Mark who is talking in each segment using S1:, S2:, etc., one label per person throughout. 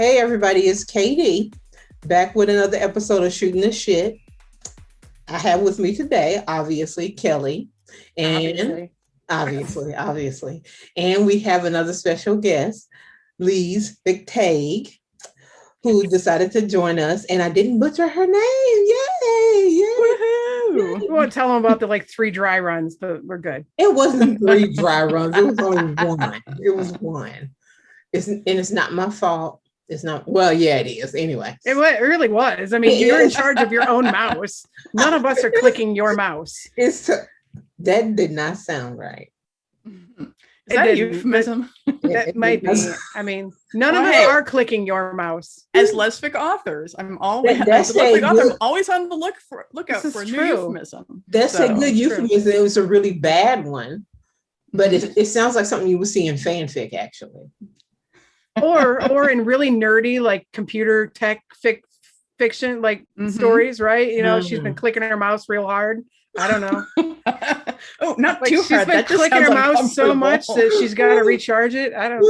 S1: Hey everybody, it's Katie back with another episode of Shooting the Shit. I have with me today, obviously, Kelly. And obviously. And we have another special guest, Lise Mactague, who decided to join us. And I didn't butcher her name. Yay!
S2: Woohoo! We won't tell them about the 3 dry runs, but we're good.
S1: It wasn't 3 dry runs. It was only one. It was one. It's not my fault. It's not. Well, yeah, it is. Anyway,
S2: it really was. I mean, you're in charge of your own mouse. None of us are clicking your mouse.
S1: That did not sound right.
S3: Is that a euphemism?
S2: That might be. I mean, none of us are clicking your mouse.
S3: As lesbic authors, I'm always on the lookout for a new euphemism.
S1: That's a good euphemism. It was a really bad one, but it sounds like something you would see in fanfic, actually.
S2: or in really nerdy computer tech fiction stories, right? You know, she's been clicking her mouse real hard. I don't know.
S3: Oh, not too hard.
S2: She's been clicking her mouse so much that she's got to recharge it. I don't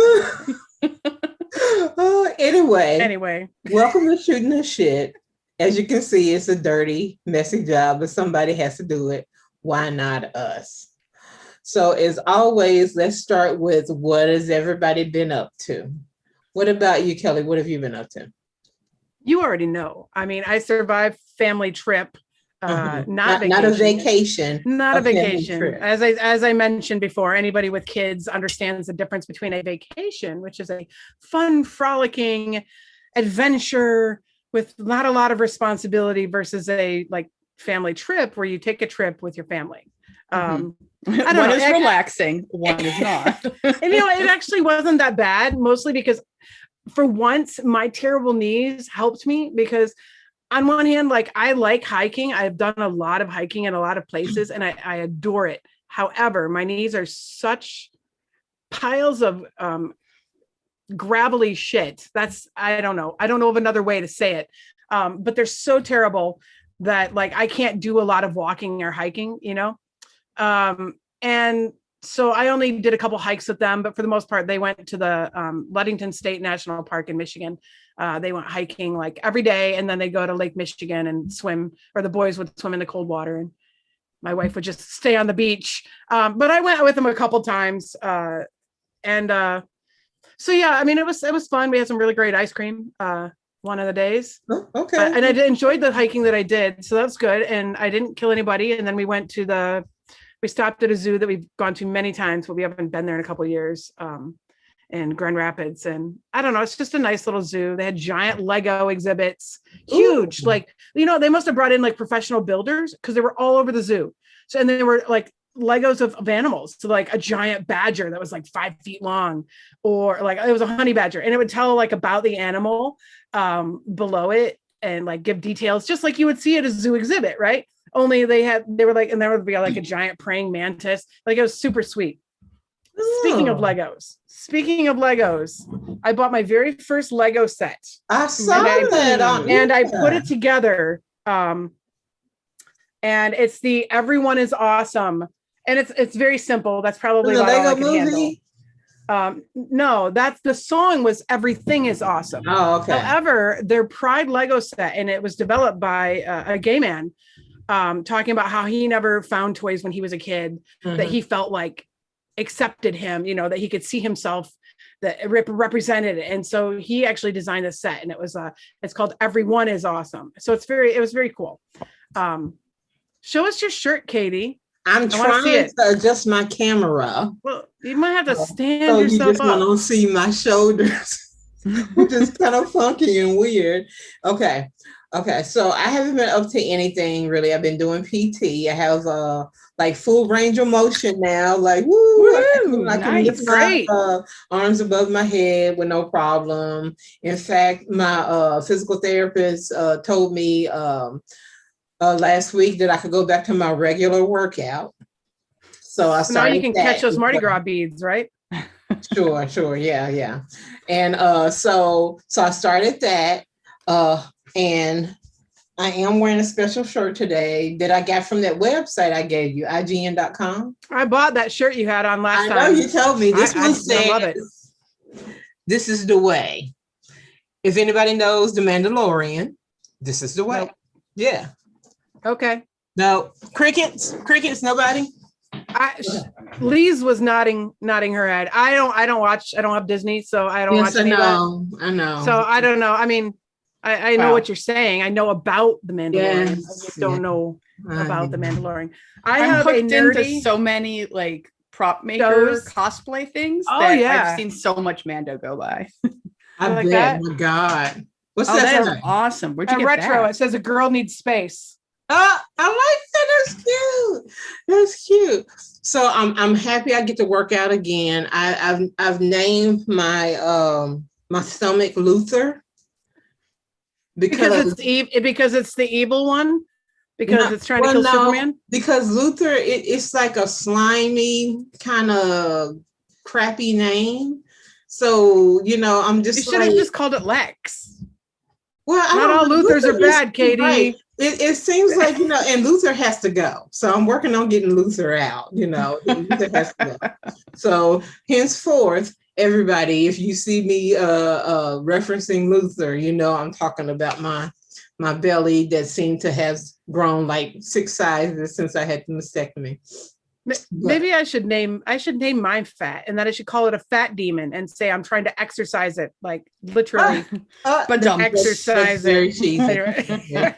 S2: know.
S1: Anyway, welcome to Shooting the Shit. As you can see, it's a dirty, messy job, but somebody has to do it. Why not us? So as always, let's start with what has everybody been up to? What about you, Kelly? What have you been up to?
S2: You already know. I mean, I survived family trip. Not
S1: a vacation.
S2: Not a vacation. As I mentioned before, anybody with kids understands the difference between a vacation, which is a fun, frolicking adventure with not a lot of responsibility, versus a family trip where you take a trip with your family.
S3: One is relaxing, one is not.
S2: And it actually wasn't that bad, mostly because for once my terrible knees helped me, because on one hand, I like hiking. I've done a lot of hiking in a lot of places and I adore it. However, my knees are such piles of gravelly shit. I don't know of another way to say it. But they're so terrible that I can't do a lot of walking or hiking, and so I only did a couple hikes with them, but for the most part, they went to the Ludington State National Park in Michigan. They went hiking every day, and then they go to Lake Michigan and swim, or the boys would swim in the cold water, and my wife would just stay on the beach. But I went with them a couple times, so yeah, I mean, it was fun. We had some really great ice cream one of the days.
S1: Oh, okay.
S2: And I enjoyed the hiking that I did, so that's good. And I didn't kill anybody. And then we stopped at a zoo that we've gone to many times, but we haven't been there in a couple of years, in Grand Rapids. And I don't know, it's just a nice little zoo. They had giant Lego exhibits, huge.
S1: Ooh.
S2: They must have brought in professional builders, because they were all over the zoo. So, and they were Legos of animals. So a giant badger that was 5 feet long, or it was a honey badger, and it would tell about the animal below it, and give details, just like you would see at a zoo exhibit, right? Only and there would be a giant praying mantis. It was super sweet. Ooh. Speaking of Legos, I bought my very first Lego set.
S1: I saw that
S2: and I put it together. And it's the Everyone is Awesome. And it's very simple. That's probably
S1: the Lego
S2: all I can
S1: movie.
S2: Handle. No, that's the song was Everything is Awesome.
S1: Oh, okay.
S2: However, their Pride Lego set, and it was developed by a gay man, talking about how he never found toys when he was a kid that he felt accepted him, that he could see himself, that represented it. And so he actually designed this set, and it's called Everyone is Awesome. So it was very cool. Show us your shirt, Katie.
S1: I'm trying to adjust my camera.
S2: Well, you might have to stand yourself
S1: up. You just
S2: up.
S1: want to see my shoulders, which is kind of funky and weird. Okay. So I haven't been up to anything really. I've been doing PT. I have full range of motion now.
S2: Woo,
S1: I can lift my arms above my head with no problem. In fact, my physical therapist told me last week that I could go back to my regular workout. So I started.
S2: Now you can catch those Mardi Gras beads, right?
S1: Sure. Yeah. And so I started that. And I am wearing a special shirt today that I got from that website I gave you, IGN.com.
S2: I bought that shirt you had on last time.
S1: I know you told me. This one said,
S2: I love it.
S1: This is the way. if anybody knows The Mandalorian, this is the way.
S2: Nope.
S1: Yeah.
S2: Okay.
S1: No crickets. Nobody.
S2: Lise was nodding her head. I don't watch. I don't have Disney, so I don't watch any of that.
S1: I know.
S2: So I don't know. I mean, I know what you're saying. I know about The Mandalorian.
S1: Yes.
S2: I just don't know about The Mandalorian.
S3: I'm
S2: have
S3: hooked into so many like prop maker cosplay things that I've seen so much Mando go by.
S1: I
S2: like
S1: bet.
S2: that?
S1: My God. What's
S3: that? Is awesome. Where'd you get
S2: retro?
S3: that?
S2: It says a girl needs space.
S1: I like that. That's cute. That's cute. So I'm happy I get to work out again. I've named my my stomach Luther because
S2: it's the evil one. Because it's trying to kill Superman?
S1: Because Luther, it's like a slimy kind of crappy name. So, I'm just
S2: you should have just called it Lex.
S1: Well,
S2: not all Luthers are bad, Katie.
S1: Right. It seems like, and Luther has to go. So I'm working on getting Luther out, Luther has to go. So henceforth, everybody, if you see me referencing Luther, I'm talking about my belly that seemed to have grown like 6 sizes since I had the mastectomy.
S2: Maybe I should name mine fat, and that I should call it a fat demon and say I'm trying to exercise it, like literally
S3: but
S2: exercise
S1: that's
S2: it.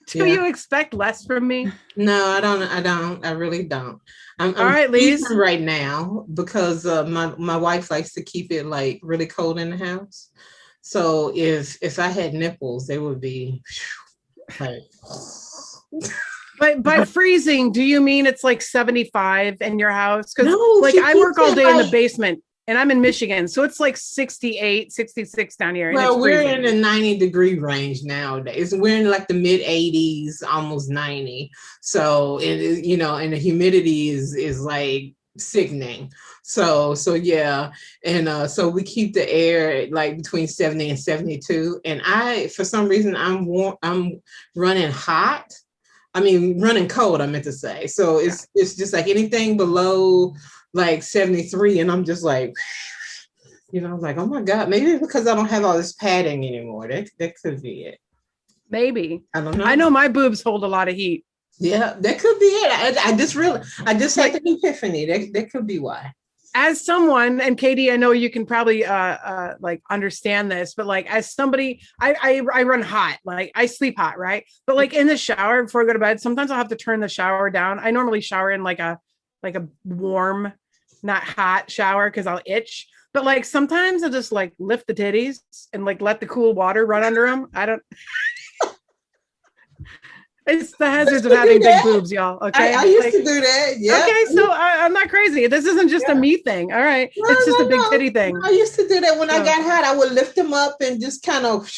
S2: Do you expect less from me?
S1: No, I don't. I really don't. I'm
S2: all right, Lise.
S1: Right now because my wife likes to keep it like really cold in the house. So if I had nipples, they would be like.
S2: But by freezing, do you mean it's like 75 in your house? Because I work all day in the basement and I'm in Michigan. So it's like 68, 66 down here.
S1: Well, we're in the 90-degree range nowadays. We're in like the mid 80s, almost 90. So, and the humidity is like sickening. So yeah. And so we keep the air like between 70 and 72. And for some reason, I'm running hot. I mean, running cold, I meant to say. So it's just like anything below like 73. And I'm just like, like, oh my God, maybe because I don't have all this padding anymore. That could be it.
S2: Maybe.
S1: I don't know.
S2: I know my boobs hold a lot of heat.
S1: Yeah, that could be it. I just had an epiphany. That could be why.
S2: As someone, and Katie, I know you can probably like understand this, but like as somebody, I run hot, like I sleep hot, right? But like in the shower before I go to bed, sometimes I'll have to turn the shower down. I normally shower in like a warm, not hot shower because I'll itch. But like sometimes I'll just like lift the titties and like let the cool water run under them. I don't. It's the hazards of having big boobs, y'all. Okay,
S1: I used to do that. Yeah.
S2: Okay, so I'm not crazy. This isn't just a me thing. All right, it's just a big titty thing.
S1: I used to do that when I got hot. I would lift them up and just kind of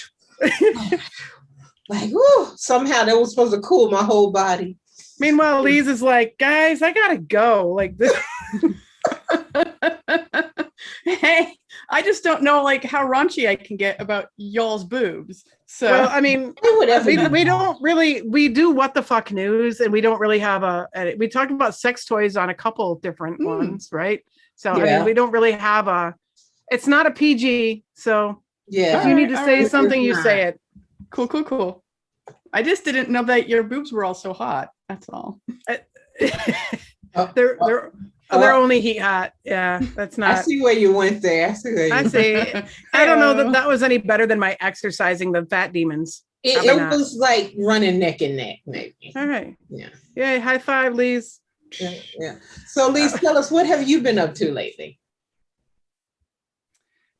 S1: like, whoo, somehow that was supposed to cool my whole body.
S2: Meanwhile, Lise is like, guys, I gotta go. Like this.
S3: Hey, I just don't know like how raunchy I can get about y'all's boobs. So
S2: well, I mean, we don't really, we do what the fuck news, and we don't really have we talked about sex toys on a couple different ones, right? So I mean, we don't really have it's not a PG. So
S1: yeah,
S2: if you need to say something, you say it.
S3: Cool. I just didn't know that your boobs were all so hot. That's all.
S2: They're only heat hot. Yeah, that's not.
S1: I see where you went there.
S2: I see. I don't know that was any better than my exercising the fat demons.
S1: It was like running neck and neck, maybe.
S2: All right.
S1: Yeah.
S2: Yeah. High five, Lise.
S1: Yeah. So, Lise, tell us, what have you been up to lately?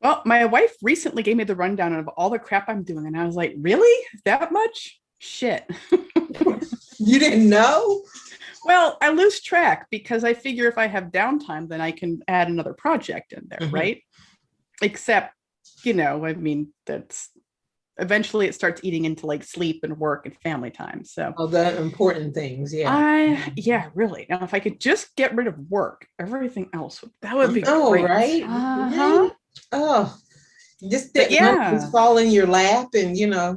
S3: Well, my wife recently gave me the rundown of all the crap I'm doing, and I was like, "Really? That much? Shit."
S1: You didn't know?
S3: Well, I lose track because I figure if I have downtime, then I can add another project in there, right? Except, I mean, that's eventually it starts eating into like sleep and work and family time. So
S1: all the important things, yeah.
S3: Really. Now, if I could just get rid of work, everything else
S2: would be great.
S1: Right?
S3: Uh-huh.
S1: Oh, just that fall in your lap, and yeah.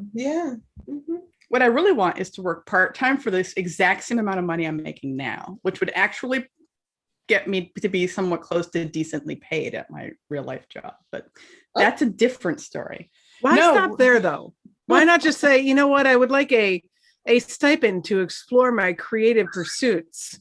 S1: Mm-hmm.
S3: What I really want is to work part-time for this exact same amount of money I'm making now, which would actually get me to be somewhat close to decently paid at my real life job. But that's a different story.
S2: Why stop there though? Why not just say, you know what? I would like a stipend to explore my creative pursuits.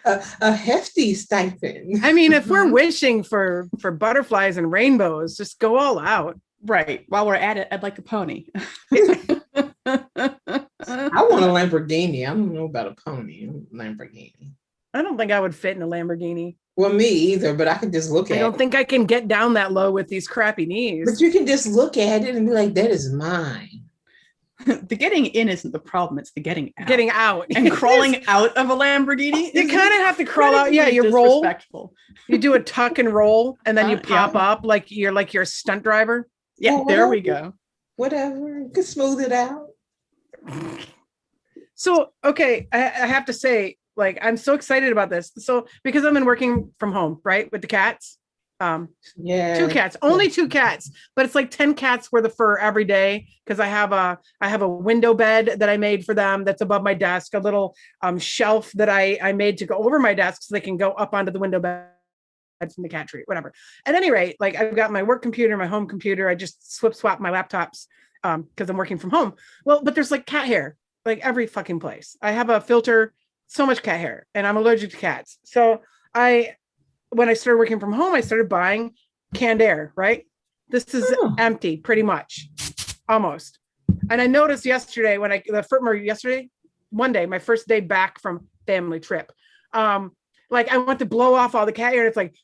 S1: A hefty stipend.
S2: I mean, if we're wishing for butterflies and rainbows, just go all out.
S3: Right. While we're at it, I'd like a pony.
S1: I want a Lamborghini. I don't know about a pony. Lamborghini.
S2: I don't think I would fit in a Lamborghini.
S1: Well, me either, but I can just look at it.
S2: I don't think I can get down that low with these crappy knees.
S1: But you can just look at it and be like, that is mine.
S3: The getting in isn't the problem. It's the getting out.
S2: Getting out.
S3: And crawling out of a Lamborghini.
S2: You kind of have to crawl out. Yeah, you roll. You do a tuck and roll, and then you pop up like you're a stunt driver.
S3: Yeah, well, there we go.
S1: Whatever. You can smooth it out.
S2: So, okay, I have to say, like, I'm so excited about this. So, because I've been working from home, right, with the cats.
S1: Yeah,
S2: 2 cats, only 2 cats, but it's like 10 cats worth of fur every day because I have a window bed that I made for them that's above my desk, a little shelf that I made to go over my desk so they can go up onto the window bed from the cat tree, whatever. At any rate, like I've got my work computer, my home computer. I just swap my laptops because I'm working from home. Well, but there's like cat hair, like every fucking place. I have a filter, so much cat hair, and I'm allergic to cats. So when I started working from home, I started buying canned air, right? This is empty pretty much, almost. And I noticed yesterday one day, my first day back from family trip, like I went to blow off all the cat hair and it's like,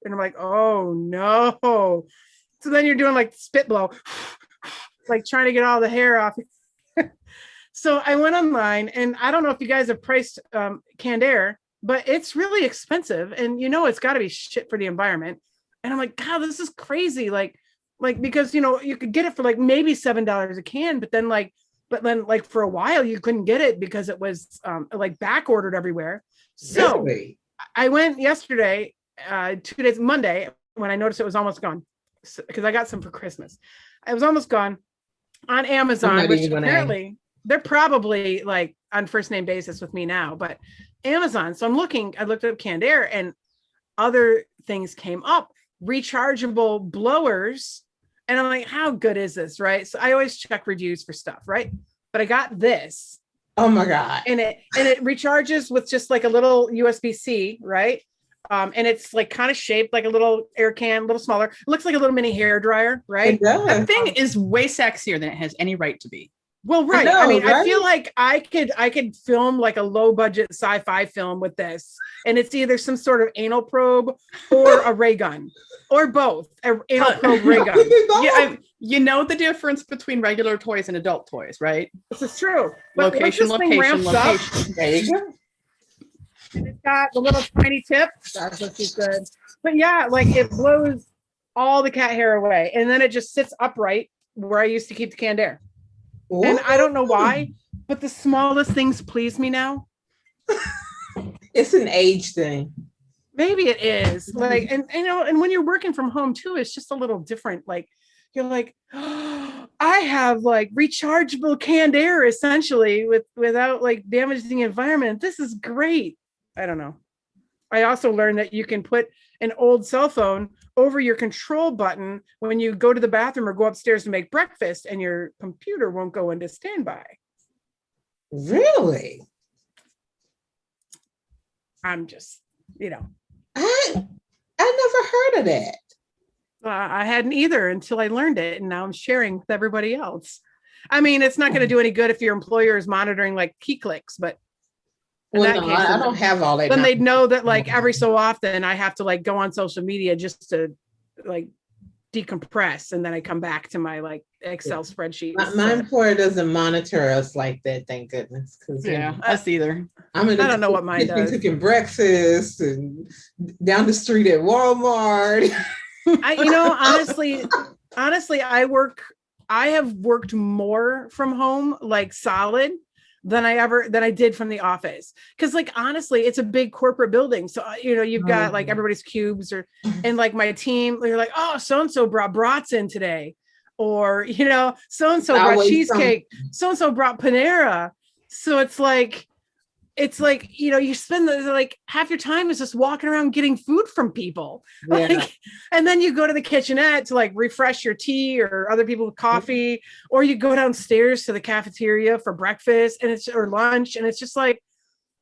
S2: and I'm like, oh no. So then you're doing like spit blow, like trying to get all the hair off. So I went online, and I don't know if you guys have priced canned air, but it's really expensive, and it's got to be shit for the environment. And I'm like, God, this is crazy. Like because you could get it for like maybe $7 a can, but then like for a while you couldn't get it because it was like back ordered everywhere. So really? I went yesterday, 2 days, Monday, when I noticed it was almost gone, because I got some for Christmas. It was almost gone on Amazon, which apparently they're probably like on first name basis with me now, but Amazon. So I looked up canned air, and other things came up, rechargeable blowers. And I'm like, how good is this? Right. So I always check reviews for stuff. Right. But I got this.
S1: Oh my God.
S2: And it recharges with just like a little USB-C. Right. And it's like kind of shaped like a little air can, a little smaller. It looks like a little mini hair dryer. Right.
S3: That thing is way sexier than it has any right to be.
S2: Well, right. I mean, right? I feel like I could film like a low budget sci-fi film with this, and it's either some sort of anal probe or a ray gun, or both. An anal probe, ray gun.
S3: Yeah, you know the difference between regular toys and adult toys, right?
S2: This is true.
S3: Location.
S2: There you go. And it's got the little tiny tip. That's looking good. But yeah, like it blows all the cat hair away, and then it just sits upright where I used to keep the canned air. Ooh. And I don't know why, but the smallest things please me now.
S1: It's an age thing.
S2: Maybe it is. Like, and when you're working from home too, it's just a little different. Like, you're like, oh, I have like rechargeable canned air essentially without like damaging the environment. This is great. I don't know. I also learned that you can put an old cell phone over your control button when you go to the bathroom or go upstairs to make breakfast, and your computer won't go into standby.
S1: Really?
S2: I'm just,
S1: I never heard of that.
S2: I hadn't either until I learned it, and now I'm sharing with everybody else. I mean, it's not going to do any good if your employer is monitoring like key clicks, but
S1: I don't have all that.
S2: Then they'd know that like every so often I have to like go on social media just to like decompress, and then I come back to my like Excel spreadsheet.
S1: My employer doesn't monitor us like that, thank goodness.
S3: Us either.
S2: I don't know what mine does.
S1: Cooking breakfast and down the street at Walmart.
S2: Honestly, I have worked more from home, like solid, than I did from the office. Cause like, honestly, it's a big corporate building. So, you've got like everybody's cubes and like my team, they're like, oh, so-and-so brought brats in today. Or, so-and-so brought cheesecake. So-and-so brought Panera. So it's like, it's like, you spend like half your time is just walking around getting food from people.
S1: Yeah.
S2: Like, and then you go to the kitchenette to like refresh your tea or other people with coffee, or you go downstairs to the cafeteria for breakfast or lunch. And it's just like,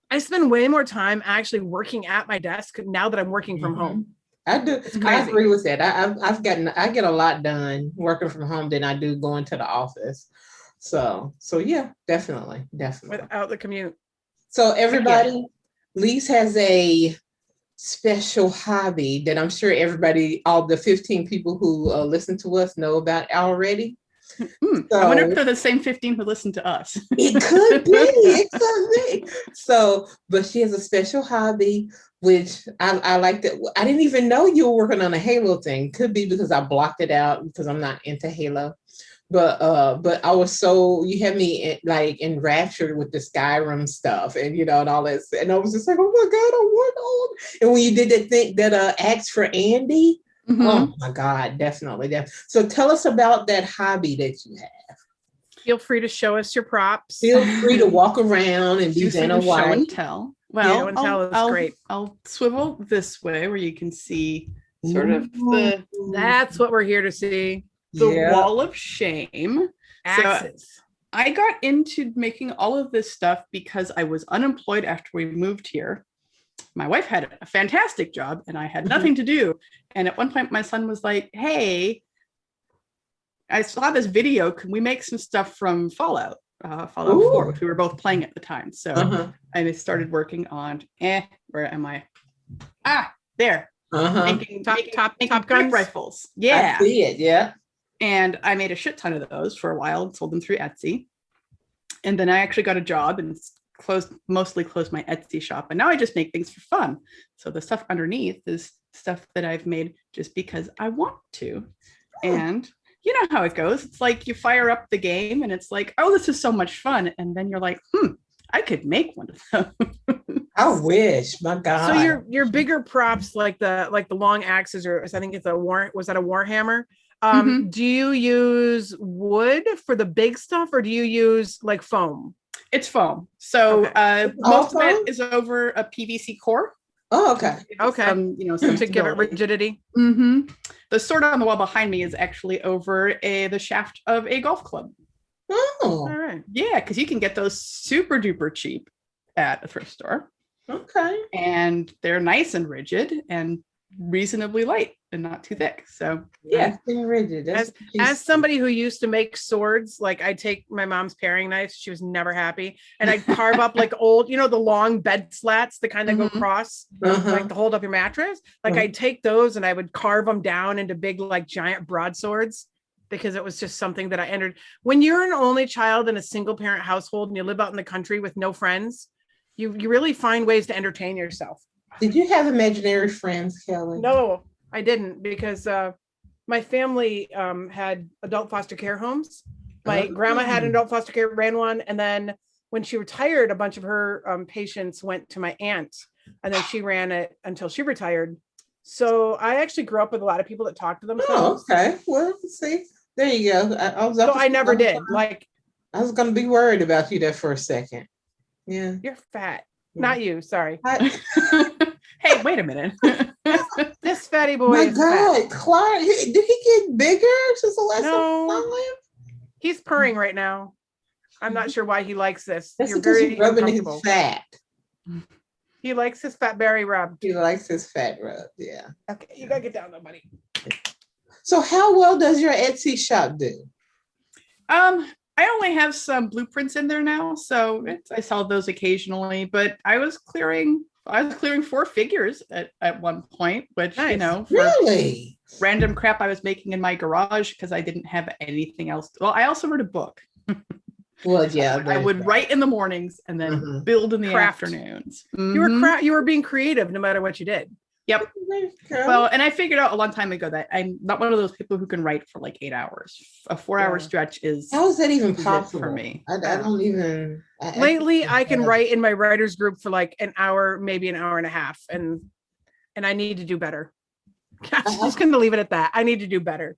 S2: I spend way more time actually working at my desk now that I'm working from home.
S1: I do. I agree with that. I get a lot done working from home than I do going to the office. So yeah, definitely.
S2: Without the commute.
S1: So everybody, Lise has a special hobby that I'm sure everybody, all the 15 people who listen to us know about already.
S3: So, I wonder if they're the same 15 who listen to us.
S1: It could be. So, but she has a special hobby, which I like that. I didn't even know you were working on a Halo thing. Could be because I blocked it out because I'm not into Halo. But I was you had me enraptured with the Skyrim stuff and and all that, and I was just like, oh my god, I want all. And when you did that thing that asked for Andy, oh my god, definitely. So tell us about that hobby that you have.
S2: Feel free to show us your props.
S1: Feel free to walk around and do Vanna White.
S3: Show and tell. Well,
S2: show and tell is great.
S3: I'll swivel this way where you can see sort of
S2: That's what we're here to see.
S3: The wall of shame.
S2: Axes.
S3: So I got into making all of this stuff because I was unemployed after we moved here. My wife had a fantastic job and I had nothing to do. And at one point my son was like, hey, I saw this video. Can we make some stuff from Fallout 4, which we were both playing at the time. So I started working on, where am I? There. Making
S2: top gun
S3: rifles. Yeah.
S1: I see it. Yeah.
S3: And I made a shit ton of those for a while and sold them through Etsy. And then I actually got a job and mostly closed my Etsy shop. And now I just make things for fun. So the stuff underneath is stuff that I've made just because I want to. And you know how it goes. It's like you fire up the game and it's like, oh, this is so much fun. And then you're like, I could make one of those.
S1: I wish, my God.
S2: So your bigger props, like the long axes, or I think it's was that a Warhammer? Do you use wood for the big stuff, or do you use like foam?
S3: It's foam. So most of it is over a PVC core.
S1: Oh, okay.
S2: Okay.
S3: Some
S2: to give it rigidity.
S3: The sword on the wall behind me is actually over the shaft of a golf club.
S1: Oh,
S2: all right.
S3: Yeah, because you can get those super duper cheap at a thrift store.
S1: Okay.
S3: And they're nice and rigid and reasonably light and not too thick. So yeah,
S1: nice and rigid.
S2: As somebody who used to make swords, like I take my mom's paring knife, she was never happy, and I'd carve up like old, the long bed slats, the kind that go across, like to hold up your mattress. Like I'd take those and I would carve them down into big, like giant broadswords, because it was just something that I entered. When you're an only child in a single parent household and you live out in the country with no friends, you really find ways to entertain yourself.
S1: Did you have imaginary friends, Kelly?
S2: No, I didn't, because my family had adult foster care homes. My grandma had an adult foster care, ran one. And then when she retired, a bunch of her patients went to my aunt, and then she ran it until she retired. So I actually grew up with a lot of people that talked to themselves.
S1: Oh, okay. Well, see, there you go.
S2: I never did. Like,
S1: I was going to be worried about you there for a second. Yeah.
S2: You're fat. Not you. Sorry.
S3: Hey, wait a minute.
S2: This fatty boy.
S1: My God, Clark, did he get bigger since the last time?
S2: He's purring right now. I'm not sure why he likes this.
S1: That's because he's rubbing his fat.
S2: He likes his fat berry rub.
S1: He likes his fat rub. Yeah.
S2: Okay, you gotta get down there, buddy.
S1: So how well does your Etsy shop do?
S3: I only have some blueprints in there now, so I sell those occasionally. But I was clearing 4 figures at one point, which
S2: nice.
S3: For
S1: really
S3: random crap I was making in my garage because I didn't have anything else. Well, I also wrote a book.
S1: Well, yeah,
S3: I would write in the mornings and then build in the afternoons.
S2: You were being creative no matter what you did.
S3: Yep. Well, and I figured out a long time ago that I'm not one of those people who can write for like 8 hours. A 4-hour stretch is.
S1: How is that even possible
S3: for me?
S1: I don't even.
S2: Lately, I can write in my writers group for like an hour, maybe an hour and a half, and I need to do better. I'm just going to leave it at that. I need to do better.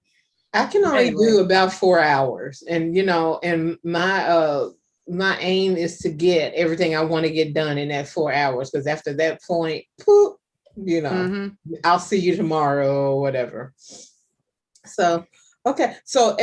S1: I can only do about 4 hours, and and my my aim is to get everything I want to get done in that 4 hours. Because after that point, poof, I'll see you tomorrow or whatever. So, okay. So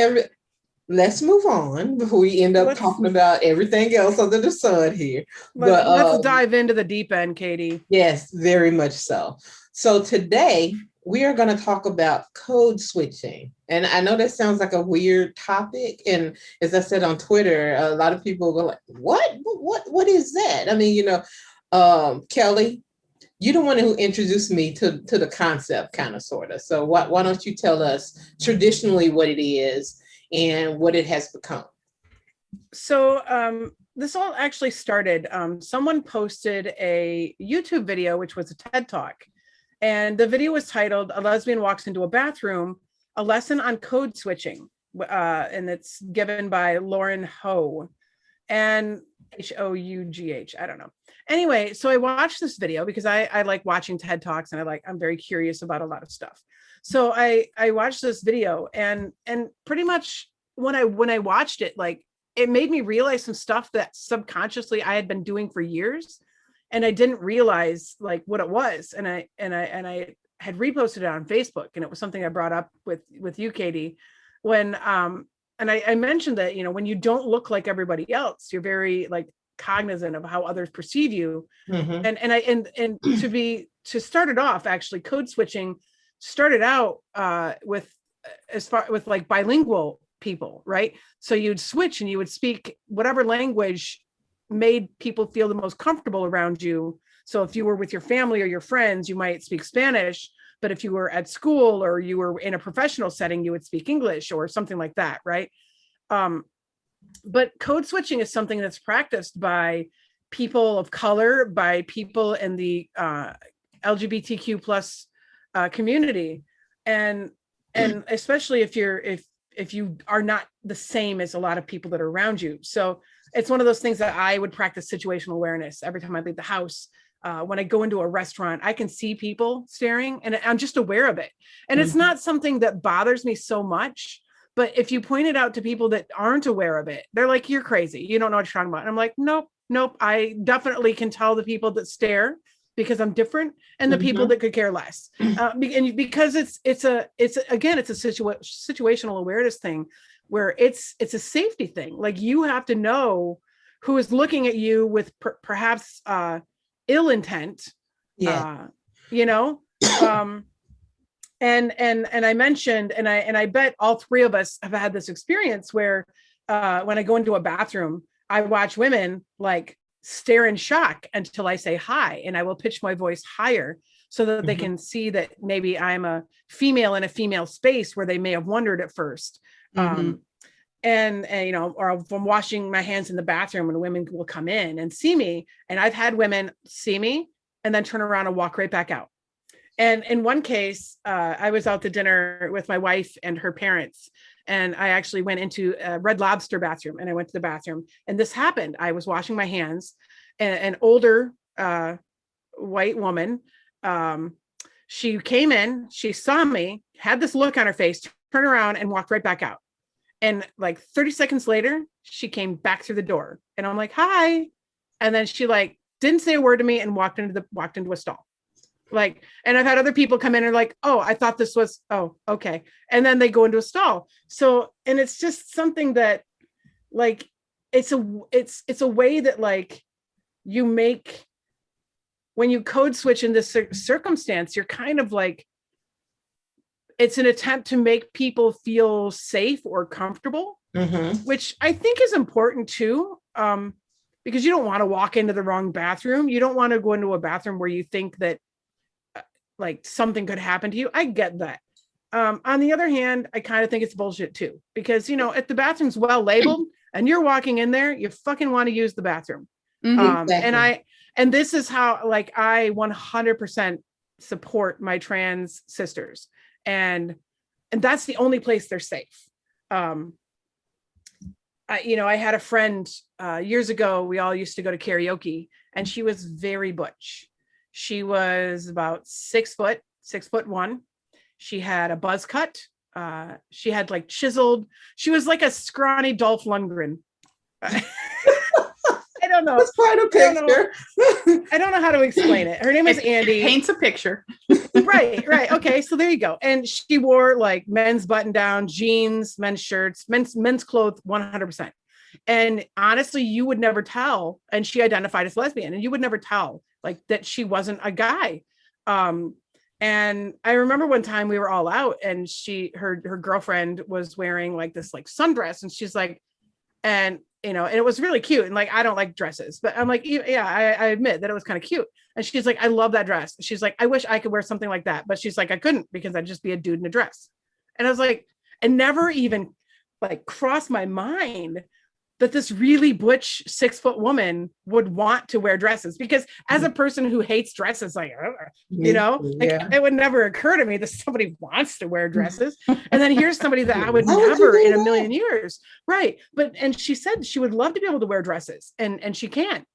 S1: let's move on before we end up talking about everything else under the sun here.
S2: Let's dive into the deep end, Katie.
S1: Yes, very much so. So today we are going to talk about code switching. And I know that sounds like a weird topic. And as I said on Twitter, a lot of people go like, what is that? I mean, Kelly, you're the one who introduced me to the concept, kind of, sort of. So why don't you tell us traditionally what it is and what it has become?
S2: So this all actually started, someone posted a YouTube video, which was a TED Talk. And the video was titled, "A Lesbian Walks into a Bathroom, a Lesson on Code Switching." And it's given by Lauren Ho. And Hough, I don't know. Anyway, so I watched this video because I like watching TED Talks, and I'm very curious about a lot of stuff. So I watched this video, and pretty much when I watched it, like, it made me realize some stuff that subconsciously I had been doing for years, and I didn't realize like what it was. And I had reposted it on Facebook, and it was something I brought up with you, Katie, when and I mentioned that, when you don't look like everybody else, you're very like cognizant of how others perceive you. And to start it off, actually, code switching started out with like bilingual people, right? So you'd switch and you would speak whatever language made people feel the most comfortable around you. So if you were with your family or your friends, you might speak Spanish. But if you were at school or you were in a professional setting, you would speak English or something like that, right? But code switching is something that's practiced by people of color, by people in the LGBTQ plus community, and especially if you are not the same as a lot of people that are around you. So it's one of those things that I would practice situational awareness every time I leave the house. When I go into a restaurant, I can see people staring, and I'm just aware of it. And it's not something that bothers me so much. But if you point it out to people that aren't aware of it, they're like, "You're crazy. You don't know what you're talking about." And I'm like, nope. I definitely can tell the people that stare because I'm different, and the people that could care less. And because it's a situational awareness thing, where it's a safety thing. Like, you have to know who is looking at you with perhaps ill intent. And I mentioned, and I bet all three of us have had this experience where when I go into a bathroom, I watch women like stare in shock until I say hi, and I will pitch my voice higher so that they can see that maybe I'm a female in a female space where they may have wondered at first. Or if I'm washing my hands in the bathroom, and women will come in and see me, and I've had women see me and then turn around and walk right back out. And in one case, I was out to dinner with my wife and her parents, and I actually went into a Red Lobster bathroom, and I went to the bathroom, and this happened. I was washing my hands, and an older white woman, she came in, she saw me, had this look on her face, turned around and walked right back out. And like 30 seconds later, she came back through the door, and I'm like, "Hi." And then she like didn't say a word to me and walked into a stall. Like, and I've had other people come in and like, "Oh, I thought this was, oh, okay." And then they go into a stall. So, and it's just something that like, it's a way that like you make, when you code switch in this circumstance, you're kind of like, it's an attempt to make people feel safe or comfortable, which I think is important too. Because you don't want to walk into the wrong bathroom. You don't want to go into a bathroom where you think that like something could happen to you. I get that. On the other hand, I kind of think it's bullshit too, because if the bathroom's well labeled and you're walking in there, you fucking want to use the bathroom. Exactly. And this is how, like, I 100% support my trans sisters, and that's the only place they're safe. I had a friend years ago. We all used to go to karaoke, and she was very butch. She was about 6'1". She had a buzz cut. She had like chiseled. She was like a scrawny Dolph Lundgren. don't know.
S1: It's quite a picture.
S2: I don't know how to explain it. Her name is Andy.
S3: It paints a picture.
S2: Right. Okay, so there you go. And she wore like men's button-down jeans, men's shirts, men's clothes, 100%. And honestly, you would never tell. And she identified as lesbian, and you would never tell like that she wasn't a guy. And I remember one time we were all out, and her girlfriend was wearing like this like sundress, and she's like, and and it was really cute. And like, I don't like dresses, but I'm like, yeah, I admit that it was kind of cute. And she's like, I love that dress. She's like, I wish I could wear something like that. But she's like, I couldn't, because I'd just be a dude in a dress. And I was like, it never even like crossed my mind that this really butch 6-foot woman would want to wear dresses, because as a person who hates dresses, like, it would never occur to me that somebody wants to wear dresses. And then here's somebody that I would never in a million years. Right. And she said she would love to be able to wear dresses, and she can't.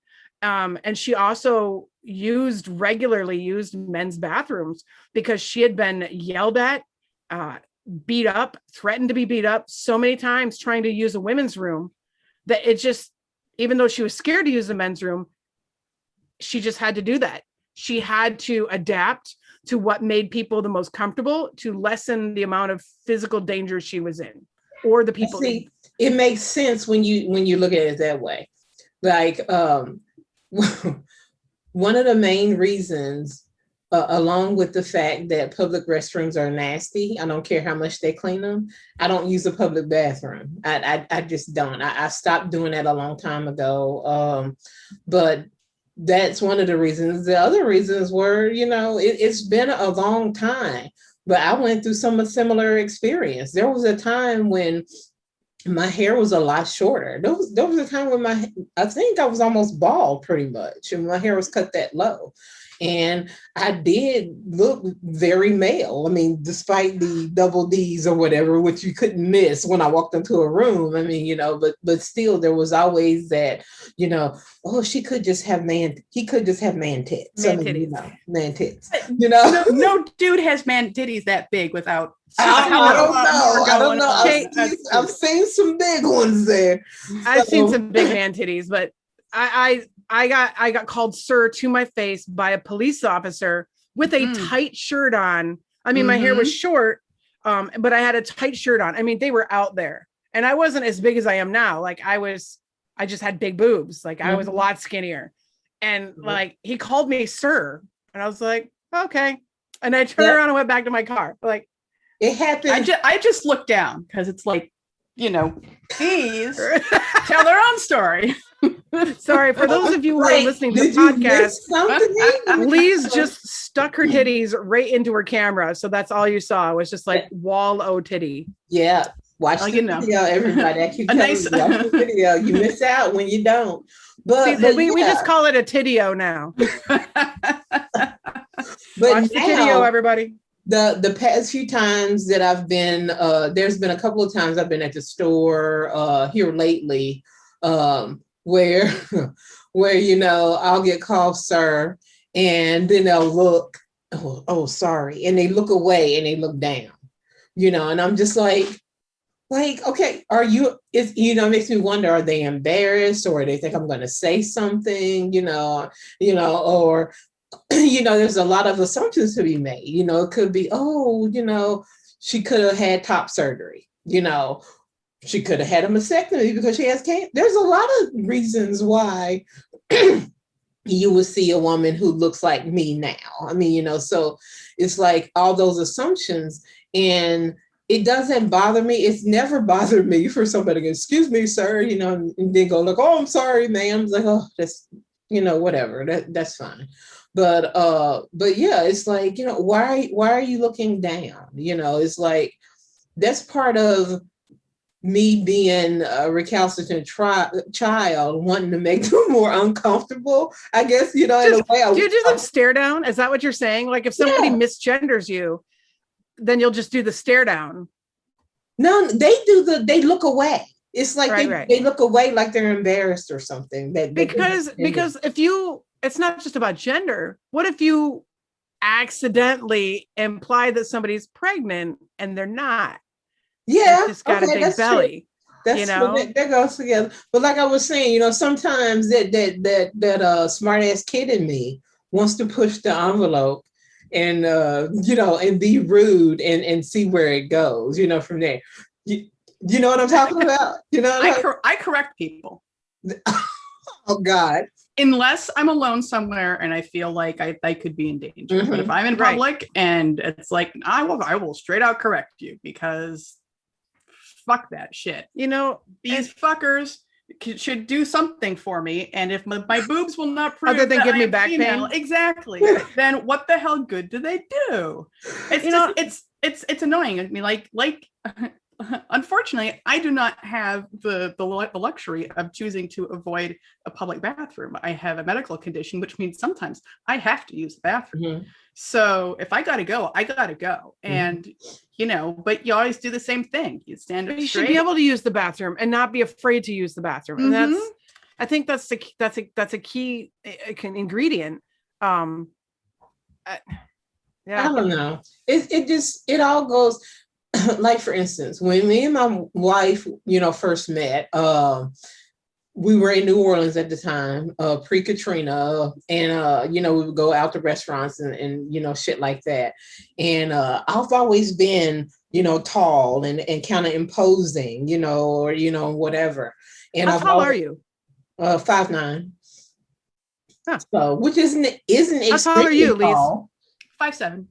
S2: And she also regularly used men's bathrooms because she had been yelled at, beat up, threatened to be beat up so many times trying to use a women's room, that it just, even though she was scared to use the men's room, she just had to do that. She had to adapt to what made people the most comfortable to lessen the amount of physical danger she was in, or the people.
S1: See, it makes sense when you look at it that way. Like, one of the main reasons, along with the fact that public restrooms are nasty, I don't care how much they clean them, I don't use a public bathroom. I just don't. I stopped doing that a long time ago. But that's one of the reasons. The other reasons were, it's been a long time, but I went through some similar experience. There was a time when my hair was a lot shorter. There was a time when I think I was almost bald pretty much, and my hair was cut that low. And I did look very male. I mean, despite the double D's or whatever, which you couldn't miss when I walked into a room. I mean, but still there was always that, oh, he could just have man tits. Man tits.
S3: No dude has man titties that big without.
S1: I don't know. I've seen some big ones there.
S2: I've seen some big man titties, but I got called sir to my face by a police officer with a tight shirt on. I mean, my hair was short, but I had a tight shirt on. I mean, they were out there, and I wasn't as big as I am now. Like I just had big boobs. Like I was a lot skinnier, and like he called me sir, and I was like, okay. And I turned around and went back to my car. Like,
S1: it happened.
S3: I just looked down because it's like, please tell their own story.
S2: Sorry, for those of you who are listening to the podcast, Lise just stuck her titties right into her camera. So that's all you saw was just like wall o titty.
S1: Yeah. Watch the video, everybody. I keep telling you, watch the video. You miss out when you don't. But
S2: we just call it a tidio now.
S1: But
S2: watch the tidio, everybody.
S1: The past few times that I've been, there's been a couple of times I've been at the store here lately, where I'll get called sir, and then they'll look, oh sorry, and they look away and they look down, and I'm just like, okay, it makes me wonder, are they embarrassed, or they think I'm going to say something, or there's a lot of assumptions to be made. It could be, she could have had top surgery, she could have had a mastectomy because she has cancer. There's a lot of reasons why you would see a woman who looks like me now. I mean, so it's like all those assumptions, and it doesn't bother me. It's never bothered me for somebody to go, excuse me, sir, and then go like, oh, I'm sorry, ma'am. It's like, oh, that's, whatever, that's fine. But yeah, it's like, why are you looking down? It's like, that's part of me being a recalcitrant child, wanting to make them more uncomfortable, I guess, in a way.
S2: Do you do the stare down? Is that what you're saying? Like if somebody misgenders you, then you'll just do the stare down.
S1: No, they look away. It's like they look away like they're embarrassed or something.
S2: Because it's not just about gender. What if you accidentally imply that somebody's pregnant and they're not?
S1: Yeah,
S2: it's got a big belly.
S1: That's that goes together. But like I was saying, sometimes that smart ass kid in me wants to push the envelope and and be rude and see where it goes, from there. You know what I'm talking about?
S3: I correct people.
S1: Oh God.
S3: Unless I'm alone somewhere and I feel like I could be in danger. Mm-hmm. But if I'm in public and it's like, I will straight out correct you, because fuck that shit. These fuckers should do something for me. And if my boobs will not prove
S2: other than give me back pain,
S3: exactly, then what the hell good do they do? It's it's annoying. I mean, like unfortunately, I do not have the luxury of choosing to avoid a public bathroom. I have a medical condition, which means sometimes I have to use the bathroom. Mm-hmm. So if I gotta go, I gotta go. And but you always do the same thing. You stand up straight.
S2: You should be able to use the bathroom and not be afraid to use the bathroom. And mm-hmm. I think that's a key ingredient.
S1: Yeah. I don't know. It all goes. Like, for instance, when me and my wife, first met, we were in New Orleans at the time, pre-Katrina, and, we would go out to restaurants and shit like that. And I've always been, tall and kind of imposing, or, whatever. And
S2: how tall are you?
S1: 5'9". Huh. So, which isn't
S2: how tall are you, Lise?
S3: 5'7".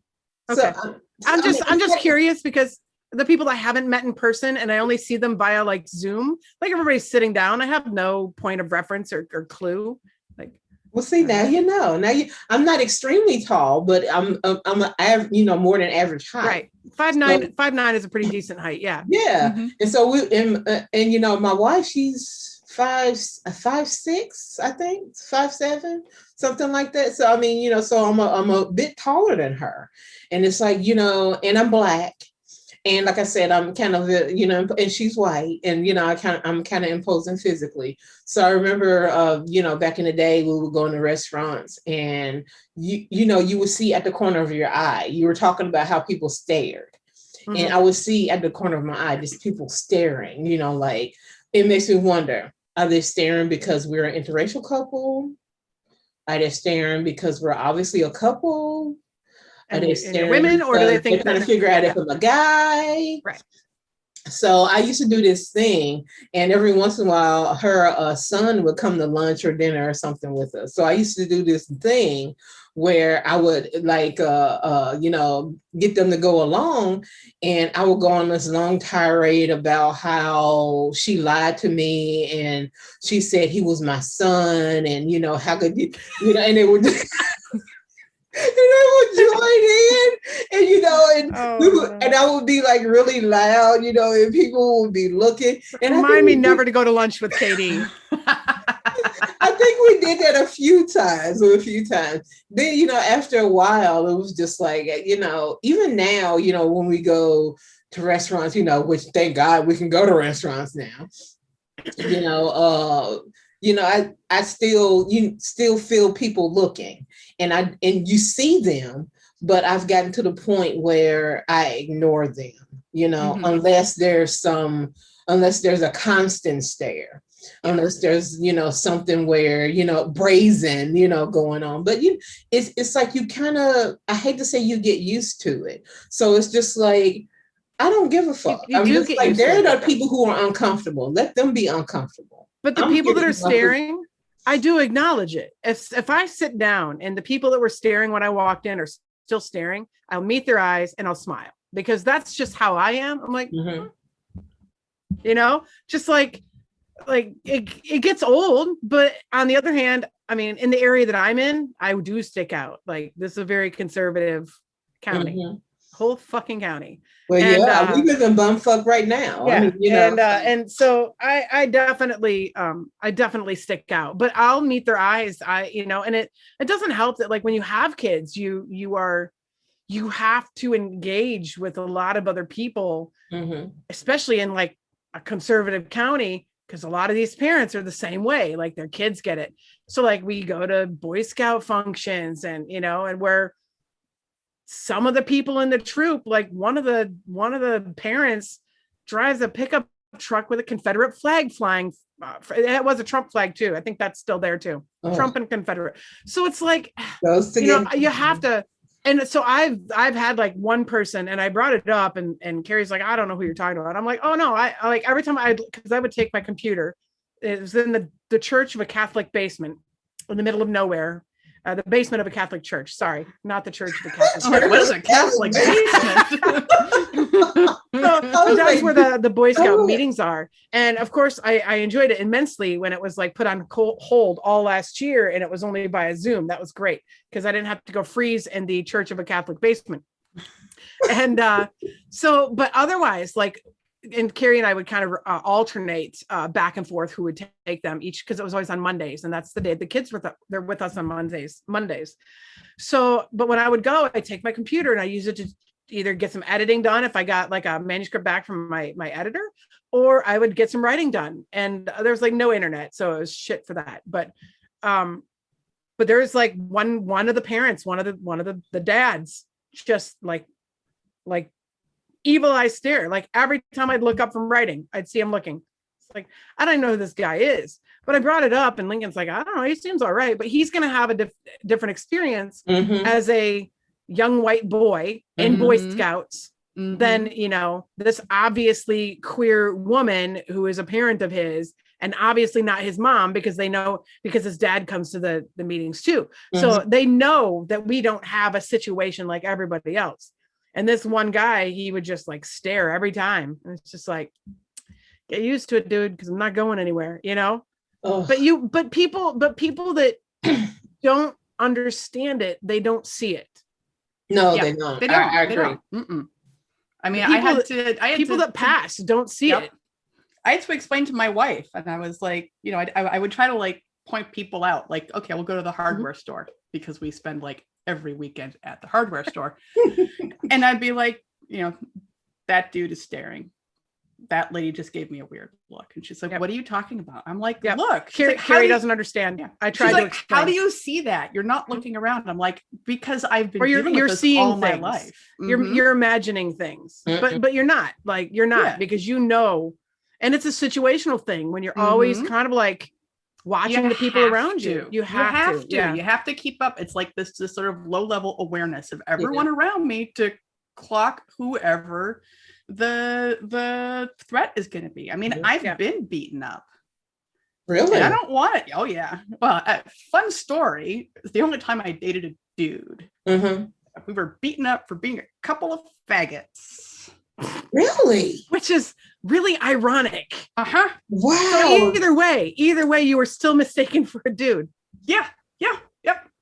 S2: Okay. So, I'm just curious, because the people I haven't met in person and I only see them via like Zoom, like everybody's sitting down. I have no point of reference or clue. Like,
S1: well, see, now I'm not extremely tall, but I'm more than average height.
S2: Right. 5'9" is a pretty decent height. Yeah.
S1: Yeah. Mm-hmm. And so my wife, she's 5'6", I think, 5'7", something like that. So I mean, so I'm a bit taller than her, and it's like, and I'm Black. And like I said, I'm kind of, and she's white, and, I'm kind of imposing physically. So I remember, back in the day, we would go into restaurants and, you would see at the corner of your eye, you were talking about how people stared. Mm-hmm. And I would see at the corner of my eye, just people staring, like, it makes me wonder, are they staring because we're an interracial couple? Are they staring because we're obviously a couple? Are they staring
S2: women, or do they think
S1: they're trying to figure out if I'm a guy?
S2: Right.
S1: So I used to do this thing, and every once in a while, her son would come to lunch or dinner or something with us. So I used to do this thing where I would get them to go along, and I would go on this long tirade about how she lied to me, and she said he was my son, and how could you, and they would. And I would join in, and I would be like really loud, and people would be looking. And
S2: remind me never to go to lunch with Katie.
S1: I think we did that a few times. Then, after a while, it was just like, even now, when we go to restaurants, which thank God we can go to restaurants now, I still feel people looking, and you see them, but I've gotten to the point where I ignore them, mm-hmm. unless there's a constant stare, unless there's, something where, brazen, going on. But it's like you kind of, I hate to say you get used to it. So it's just like, I don't give a fuck. I'm just like, there are people who are uncomfortable. Let them be uncomfortable.
S2: But the people that are staring, I do acknowledge it. If I sit down and the people that were staring when I walked in are still staring, I'll meet their eyes and I'll smile, because that's just how I am. I'm like, mm-hmm. Just like it gets old. But on the other hand, I mean, in the area that I'm in, I do stick out. Like, this is a very conservative county. Mm-hmm. Whole fucking county.
S1: Well, we live in bumfuck right now.
S2: Yeah, I mean, and so I definitely stick out, but I'll meet their eyes. And it doesn't help that, like, when you have kids, you have to engage with a lot of other people, mm-hmm. especially in like a conservative county, because a lot of these parents are the same way. Like, their kids get it. So like, we go to Boy Scout functions, and and where some of the people in the troop, like one of the parents drives a pickup truck with a Confederate flag flying. It was a Trump flag too. I think that's still there too.
S1: Oh.
S2: Trump and Confederate. So it's like,
S1: Those
S2: you know, you have to. And so I've had like one person, and I brought it up, and Carrie's like, I don't know who you're talking about. I'm like, oh no, I like every time because I would take my computer. It was in the church of a Catholic basement in the middle of nowhere. The basement of a Catholic church. Sorry, not the church of a Catholic church.
S3: What is a Catholic basement?
S2: So that's where the Boy Scout meetings are. And of course, I enjoyed it immensely when it was like put on hold all last year, and it was only by a Zoom. That was great because I didn't have to go freeze in the church of a Catholic basement. And but otherwise, like, and Carrie and I would kind of alternate back and forth who would take them each, because it was always on Mondays, and that's the day the kids they're with us on Mondays. So, but when I would go, I take my computer and I use it to either get some editing done if I got like a manuscript back from my editor, or I would get some writing done. And there's like no internet, so it was shit for that. But there's like one of the parents, one of the dads, just like evil eye stare. Like every time I'd look up from writing, I'd see him looking. It's like, I don't know who this guy is, but I brought it up, and Lincoln's like, I don't know, he seems all right, but he's going to have a different experience as a young white boy in Boy Scouts than, you know, this obviously queer woman who is a parent of his, and obviously not his mom, because his dad comes to the meetings too. So they know that we don't have a situation like everybody else. And this one guy, he would just like stare every time. And it's just like, get used to it, dude, because I'm not going anywhere, you know? But people that don't understand it, they don't see it.
S1: No, they don't.
S3: They don't.
S1: I agree.
S3: I mean,
S2: people that pass don't see it.
S3: I had to explain to my wife, and I was like, you know, I would try to like point people out, like, okay, we'll go to the hardware store because we spend like every weekend at the hardware store. And I'd be like, you know, that dude is staring. That lady just gave me a weird look. And she's like, what are you talking about? I'm like, look.
S2: Carrie doesn't understand. Yeah. I tried to explain.
S3: How do you see that? You're not looking around. I'm like, because I've been
S2: you're seeing
S3: all
S2: things.
S3: My life.
S2: You're imagining things. But you're not. Like, you're not, because you know, and it's a situational thing when you're always kind of like watching the people around you. You have to. Yeah.
S3: You have to keep up. It's like this sort of low-level awareness of everyone around me to clock whoever the threat is going to be. I mean, I've been beaten up.
S1: Really?
S3: And I don't want it. Oh yeah. Well, fun story. It's the only time I dated a dude. We were beaten up for being a couple of faggots.
S1: Really?
S2: Which is really ironic.
S1: Wow.
S2: So either way, you were still mistaken for a dude.
S3: Yeah. Yep.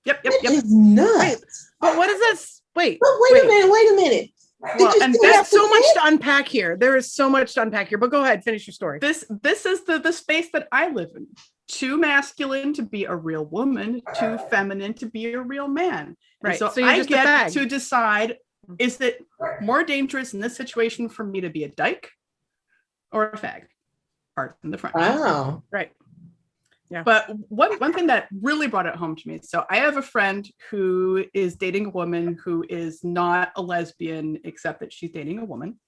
S1: That is nuts.
S2: Wait, but what is this? Wait
S1: a minute.
S2: Well, and there's so much to unpack here. There is so much to unpack here, but go ahead, finish your story.
S3: This is the space that I live in. Too masculine to be a real woman, too feminine to be a real man.
S2: Right.
S3: And so I get to decide, is it more dangerous in this situation for me to be a dyke or a fag? Pardon the French.
S1: Wow.
S2: Right. Yeah.
S3: But one thing that really brought it home to me. So I have a friend who is dating a woman who is not a lesbian, except that she's dating a woman.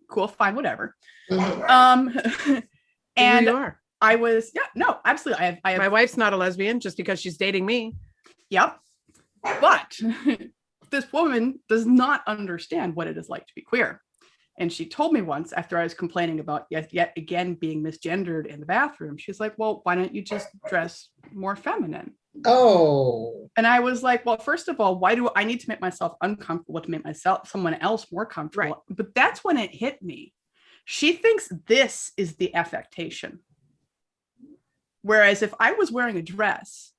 S3: Cool, fine, whatever. And
S2: you are.
S3: I was, absolutely. I have
S2: my wife's not a lesbian just because she's dating me.
S3: Yep. But this woman does not understand what it is like to be queer. And she told me once, after I was complaining about yet again being misgendered in the bathroom, she's like, well, why don't you just dress more feminine?
S1: Oh.
S3: And I was like, well, first of all, why do I need to make myself uncomfortable to make someone else more comfortable? Right. But that's when it hit me. She thinks this is the affectation. Whereas if I was wearing a dress,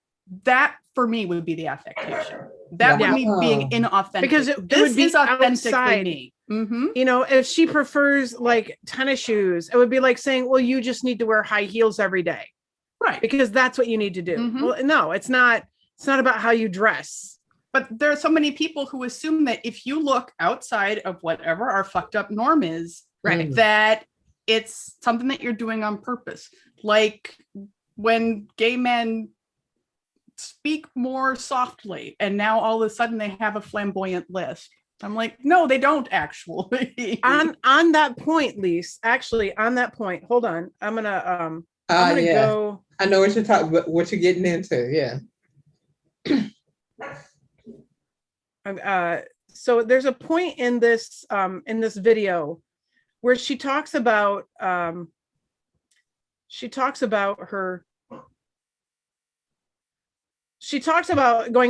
S3: that for me would be the affectation. That would be being inauthentic. Because it would be
S2: outside.
S3: Me.
S2: You know, if she prefers like tennis shoes, it would be like saying, well, you just need to wear high heels every day.
S3: Right.
S2: Because that's what you need to do. Well, no, it's not about how you dress.
S3: But there are so many people who assume that if you look outside of whatever our fucked up norm is, that it's something that you're doing on purpose. Like when gay men speak more softly and now all of a sudden they have a flamboyant lisp. I'm like, no, they don't actually.
S2: on that point, Lise, actually on that point, hold on. I'm gonna go.
S1: I know what you're talking about, what you're getting into. Yeah.
S2: So there's a point in this video where she talks about going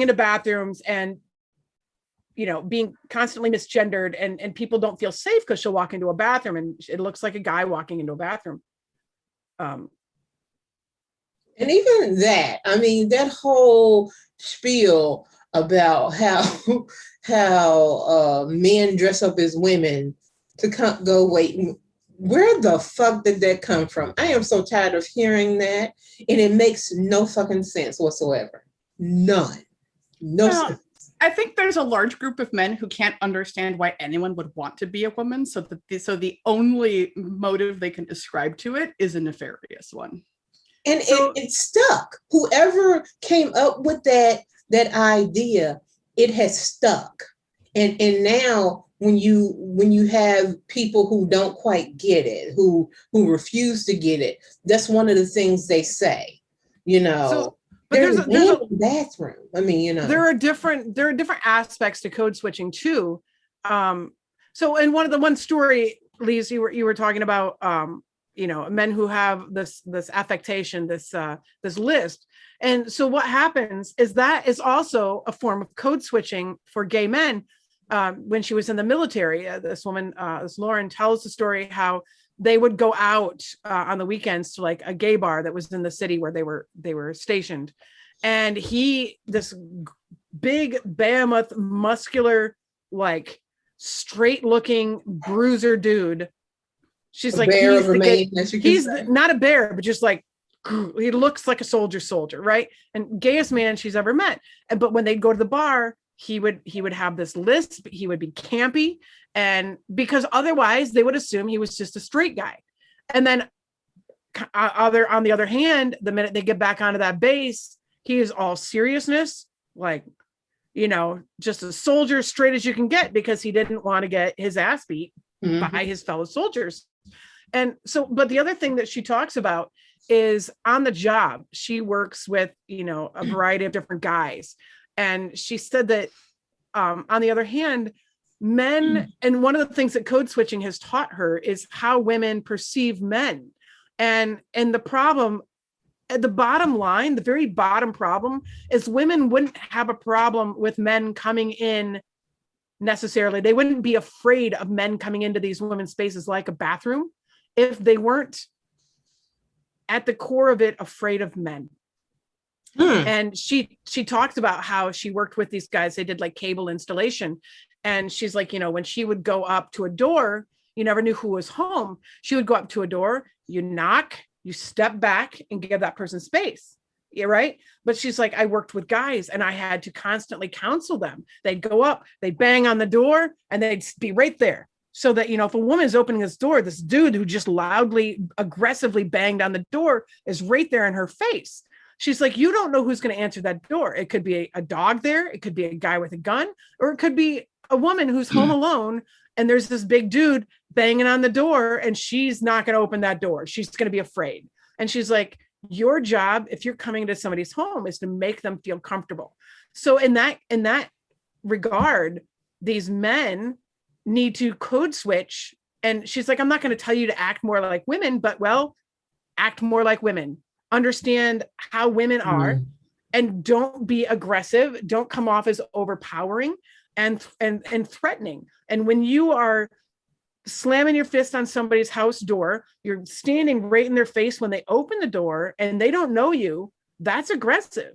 S2: into bathrooms and being constantly misgendered, and people don't feel safe because she'll walk into a bathroom and it looks like a guy walking into a bathroom.
S1: And even that, I mean, that whole spiel about how men dress up as women to go wait. Where the fuck did that come from? I am so tired of hearing that, and it makes no fucking sense whatsoever. None. No sense.
S3: I think there's a large group of men who can't understand why anyone would want to be a woman. So the only motive they can ascribe to it is a nefarious one.
S1: And it stuck. Whoever came up with that idea, it has stuck. And now when you have people who don't quite get it, who refuse to get it, that's one of the things they say. But there's a bathroom. I mean,
S2: there are different aspects to code switching too. So in one story, Lise, you were talking about men who have this affectation, this list. And so what happens is that is also a form of code switching for gay men. When she was in the military, this woman, this Lauren, tells the story how they would go out on the weekends to like a gay bar that was in the city where they were stationed. And this big behemoth, muscular, like straight looking bruiser dude. She's like, he's not a bear, but just like, he looks like a soldier, right? And gayest man she's ever met. But when they'd go to the bar, he would have this list, he would be campy, and because otherwise they would assume he was just a straight guy. And then on the other hand, the minute they get back onto that base, he is all seriousness, like, just a soldier straight as you can get, because he didn't want to get his ass beat by his fellow soldiers. And so, but the other thing that she talks about is on the job, she works with, a variety of different guys. And she said that on the other hand, men, and one of the things that code switching has taught her is how women perceive men. And the problem, at the bottom line, the very bottom problem is women wouldn't have a problem with men coming in necessarily. They wouldn't be afraid of men coming into these women's spaces like a bathroom if they weren't at the core of it afraid of men. And she talks about how she worked with these guys. They did like cable installation. And she's like, when she would go up to a door, you never knew who was home. She would go up to a door, you knock, you step back and give that person space. Yeah, right. But she's like, I worked with guys and I had to constantly counsel them. They'd go up, they'd bang on the door, and they'd be right there. So that, if a woman is opening this door, this dude who just loudly, aggressively banged on the door is right there in her face. She's like, you don't know who's going to answer that door. It could be a dog there. It could be a guy with a gun, or it could be a woman who's home alone. And there's this big dude banging on the door and she's not going to open that door. She's going to be afraid. And she's like, your job, if you're coming to somebody's home, is to make them feel comfortable. So in that regard, these men need to code switch. And she's like, I'm not going to tell you to act more like women, but act more like women. Understand how women are, and don't be aggressive. Don't come off as overpowering and threatening. And when you are slamming your fist on somebody's house door, you're standing right in their face when they open the door and they don't know you. That's aggressive.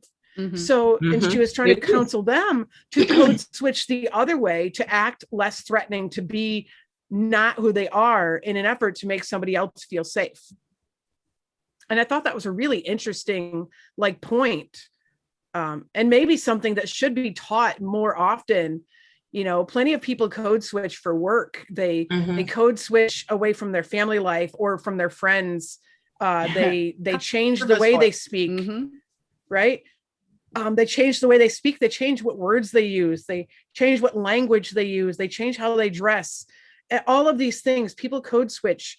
S2: So, and she was trying to counsel them to code switch the other way, to act less threatening, to be not who they are, in an effort to make somebody else feel safe. And I thought that was a really interesting point. And maybe something that should be taught more often. Plenty of people code switch for work. They code switch away from their family life or from their friends. They change the way they speak, right? They change the way they speak. They change what words they use. They change what language they use. They change how they dress. All of these things, people code switch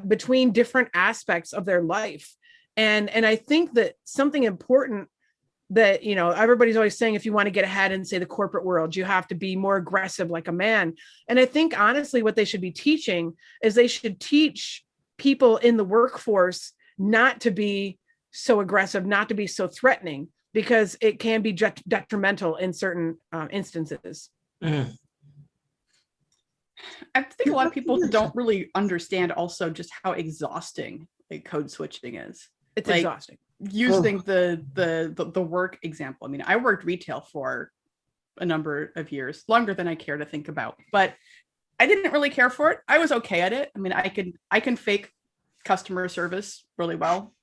S2: between different aspects of their life. And I think that something important that, you know, everybody's always saying, if you want to get ahead in, say, the corporate world, you have to be more aggressive like a man. And I think, honestly, what they should be teaching is they should teach people in the workforce not to be so aggressive, not to be so threatening, because it can be detrimental in certain instances.
S3: I think a lot of people don't really understand also just how exhausting like code switching is.
S2: It's
S3: like,
S2: exhausting.
S3: Using the work example. I mean, I worked retail for a number of years, longer than I care to think about, but I didn't really care for it. I was okay at it. I mean, I can fake customer service really well,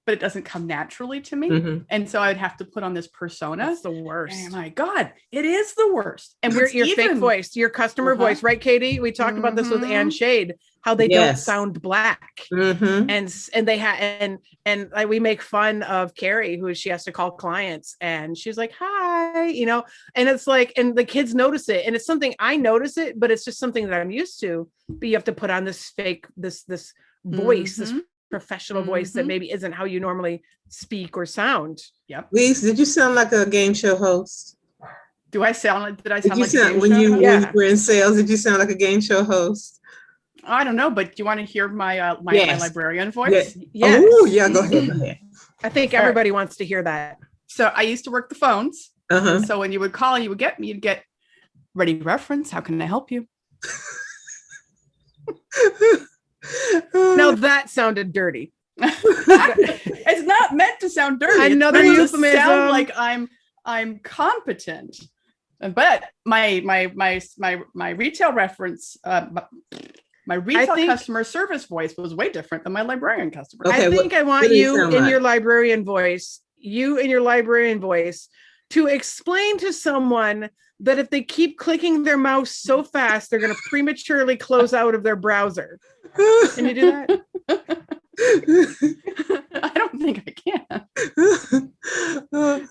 S3: but it doesn't come naturally to me. Mm-hmm. And so I would have to put on this persona.
S2: That's the worst.
S3: And my God, it is the worst.
S2: And your fake voice, your customer voice, right, Katie? We talked about this with Ann Shade, how they don't sound black. Mm-hmm. And they have, and like, we make fun of Carrie, who she has to call clients, and she's like, hi, you know, and it's like, and the kids notice it. And it's something I notice it, but it's just something that I'm used to. But you have to put on this fake, this voice, this professional voice that maybe isn't how you normally speak or sound. Yep.
S1: Lise, did you sound like a game show host?
S3: Did I sound like a game show
S1: when you were in sales, did you sound like a game show host?
S3: I don't know, but do you want to hear my my librarian voice?
S1: Yes. Oh, yeah, go ahead.
S2: I think everybody wants to hear that.
S3: So I used to work the phones. Uh-huh. So when you would call, you'd get ready reference. How can I help you?
S2: Now that sounded dirty.
S3: It's not meant to sound dirty.
S2: Another euphemism.
S3: Sound like I'm competent. But my retail reference, my retail customer service voice was way different than my librarian customer.
S2: Okay, I think I want you in your librarian voice, to explain to someone that if they keep clicking their mouse so fast, they're going to prematurely close out of their browser. Can you do that?
S3: I don't think I can.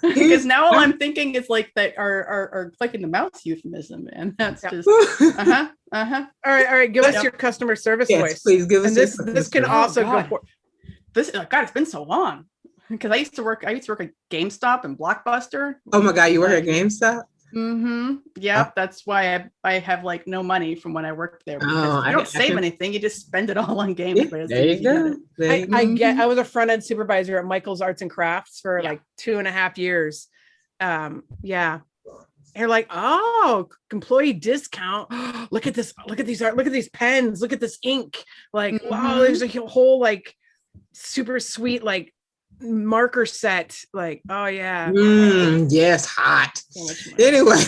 S3: Because now all I'm thinking is like that are clicking the mouse euphemism, and that's just All
S2: right. Give us your customer service voice.
S1: Please give us.
S2: And this can also go for
S3: this. God, it's been so long because I used to work at GameStop and Blockbuster.
S1: Oh my God, you work at GameStop?
S3: Mm-hmm. Yeah, that's why I have like no money from when I worked there. Because you don't save anything; you just spend it all on games.
S1: Yeah, there you go.
S2: I was a front end supervisor at Michael's Arts and Crafts for like 2.5 years. Yeah. You're like, oh, employee discount. Look at this. Look at these art. Look at these pens. Look at this ink. Like, wow, there's a whole like super sweet like marker set. Like, oh yeah.
S1: Yes, hot. Anyway.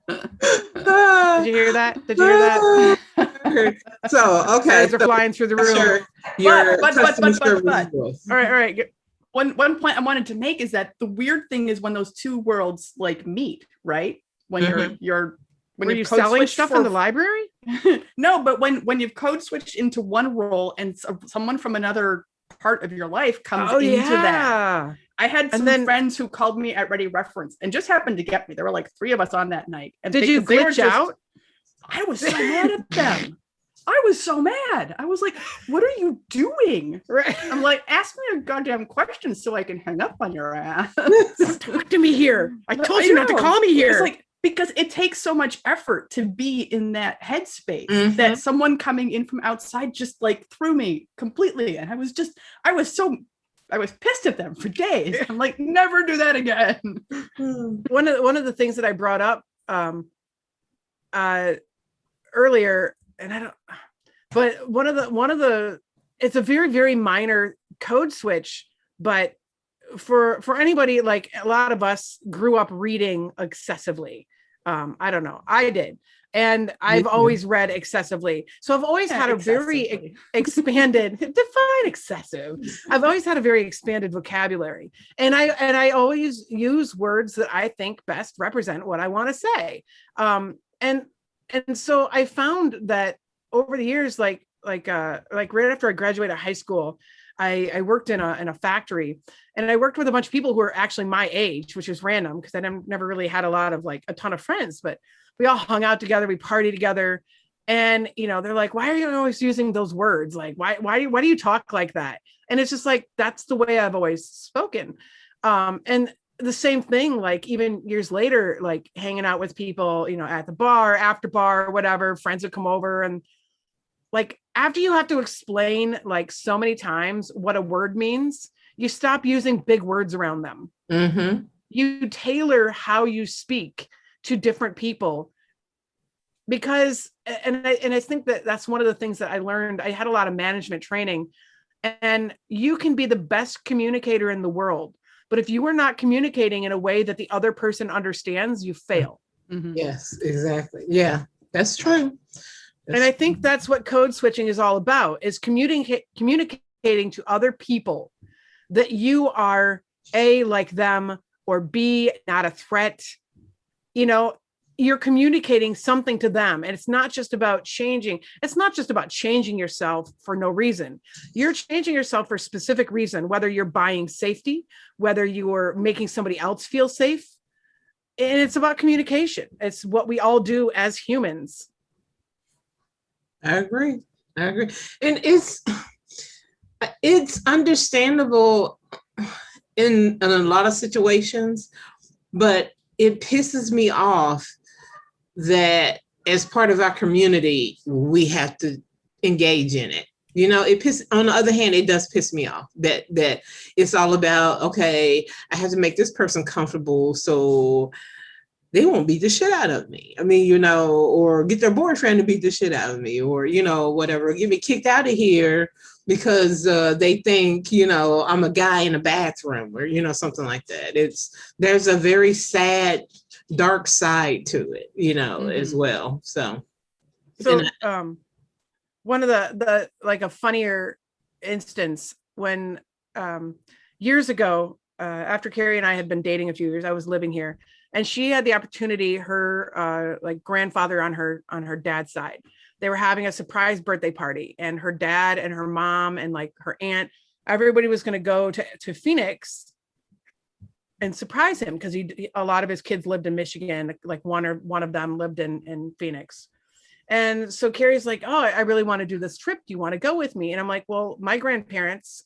S2: Did you hear that?
S1: So, okay.
S2: Birds are flying through the room.
S3: But. All right. One point I wanted to make is that the weird thing is when those two worlds like meet, right? When when
S2: you're selling stuff in the library?
S3: No, but when you've code switched into one role and someone from another part of your life comes into that. I had some friends who called me at Ready Reference and just happened to get me. There were like 3 of us on that night. And
S2: did you glitch out?
S3: I was so mad at them. I was so mad. I was like, what are you doing?
S2: Right.
S3: I'm like, ask me a goddamn question so I can hang up on your ass.
S2: Don't talk to me here. I told you not to call me here.
S3: It's like, because it takes so much effort to be in that headspace that someone coming in from outside just like threw me completely. And I was pissed at them for days. I'm like, never do that again.
S2: One of the things that I brought up earlier, and one of the it's a very, very minor code switch, but for anybody, like a lot of us grew up reading excessively. I don't know. I did. And I've always read excessively. So I've always had a very expanded, define excessive. I've always had a very expanded vocabulary. And I always use words that I think best represent what I want to say. And so I found that over the years, like like right after I graduated high school, I worked in a factory, and I worked with a bunch of people who were actually my age, which was random because I never really had a lot of like a ton of friends, but we all hung out together, we partied together. And, you know, they're like, why are you always using those words? Like, why do you talk like that? And it's just like, that's the way I've always spoken. And the same thing, like even years later, like hanging out with people, you know, at the bar, after bar, whatever, friends would come over, and like after you have to explain like so many times what a word means, you stop using big words around them.
S1: Mm-hmm.
S2: You tailor how you speak to different people, because I think that that's one of the things that I learned. I had a lot of management training, and you can be the best communicator in the world, but if you are not communicating in a way that the other person understands, you fail.
S3: Mm-hmm.
S1: Yes, exactly. Yeah, that's true.
S2: And I think that's what code switching is all about, is communicating to other people that you are A, like them, or B, not a threat. You know, you're communicating something to them, and it's not just about changing. It's not just about changing yourself for no reason. You're changing yourself for a specific reason, whether you're buying safety, whether you're making somebody else feel safe. And it's about communication. It's what we all do as humans.
S1: I agree. And it's understandable in a lot of situations, but it pisses me off that as part of our community, we have to engage in it. You know, on the other hand, it does piss me off that it's all about, okay, I have to make this person comfortable so they won't beat the shit out of me. I mean, you know, or get their boyfriend to beat the shit out of me, or, you know, whatever, get me kicked out of here because they think, you know, I'm a guy in a bathroom, or, you know, something like that. There's a very sad, dark side to it, you know, as well. So
S2: one of the like a funnier instance when years ago, after Carrie and I had been dating a few years, I was living here, and she had the opportunity, her like grandfather on her dad's side, they were having a surprise birthday party, and her dad and her mom and like her aunt, everybody was going to go to Phoenix and surprise him, because a lot of his kids lived in Michigan, like one of them lived in Phoenix. And so Carrie's like, oh, I really want to do this trip. Do you want to go with me? And I'm like, well, my grandparents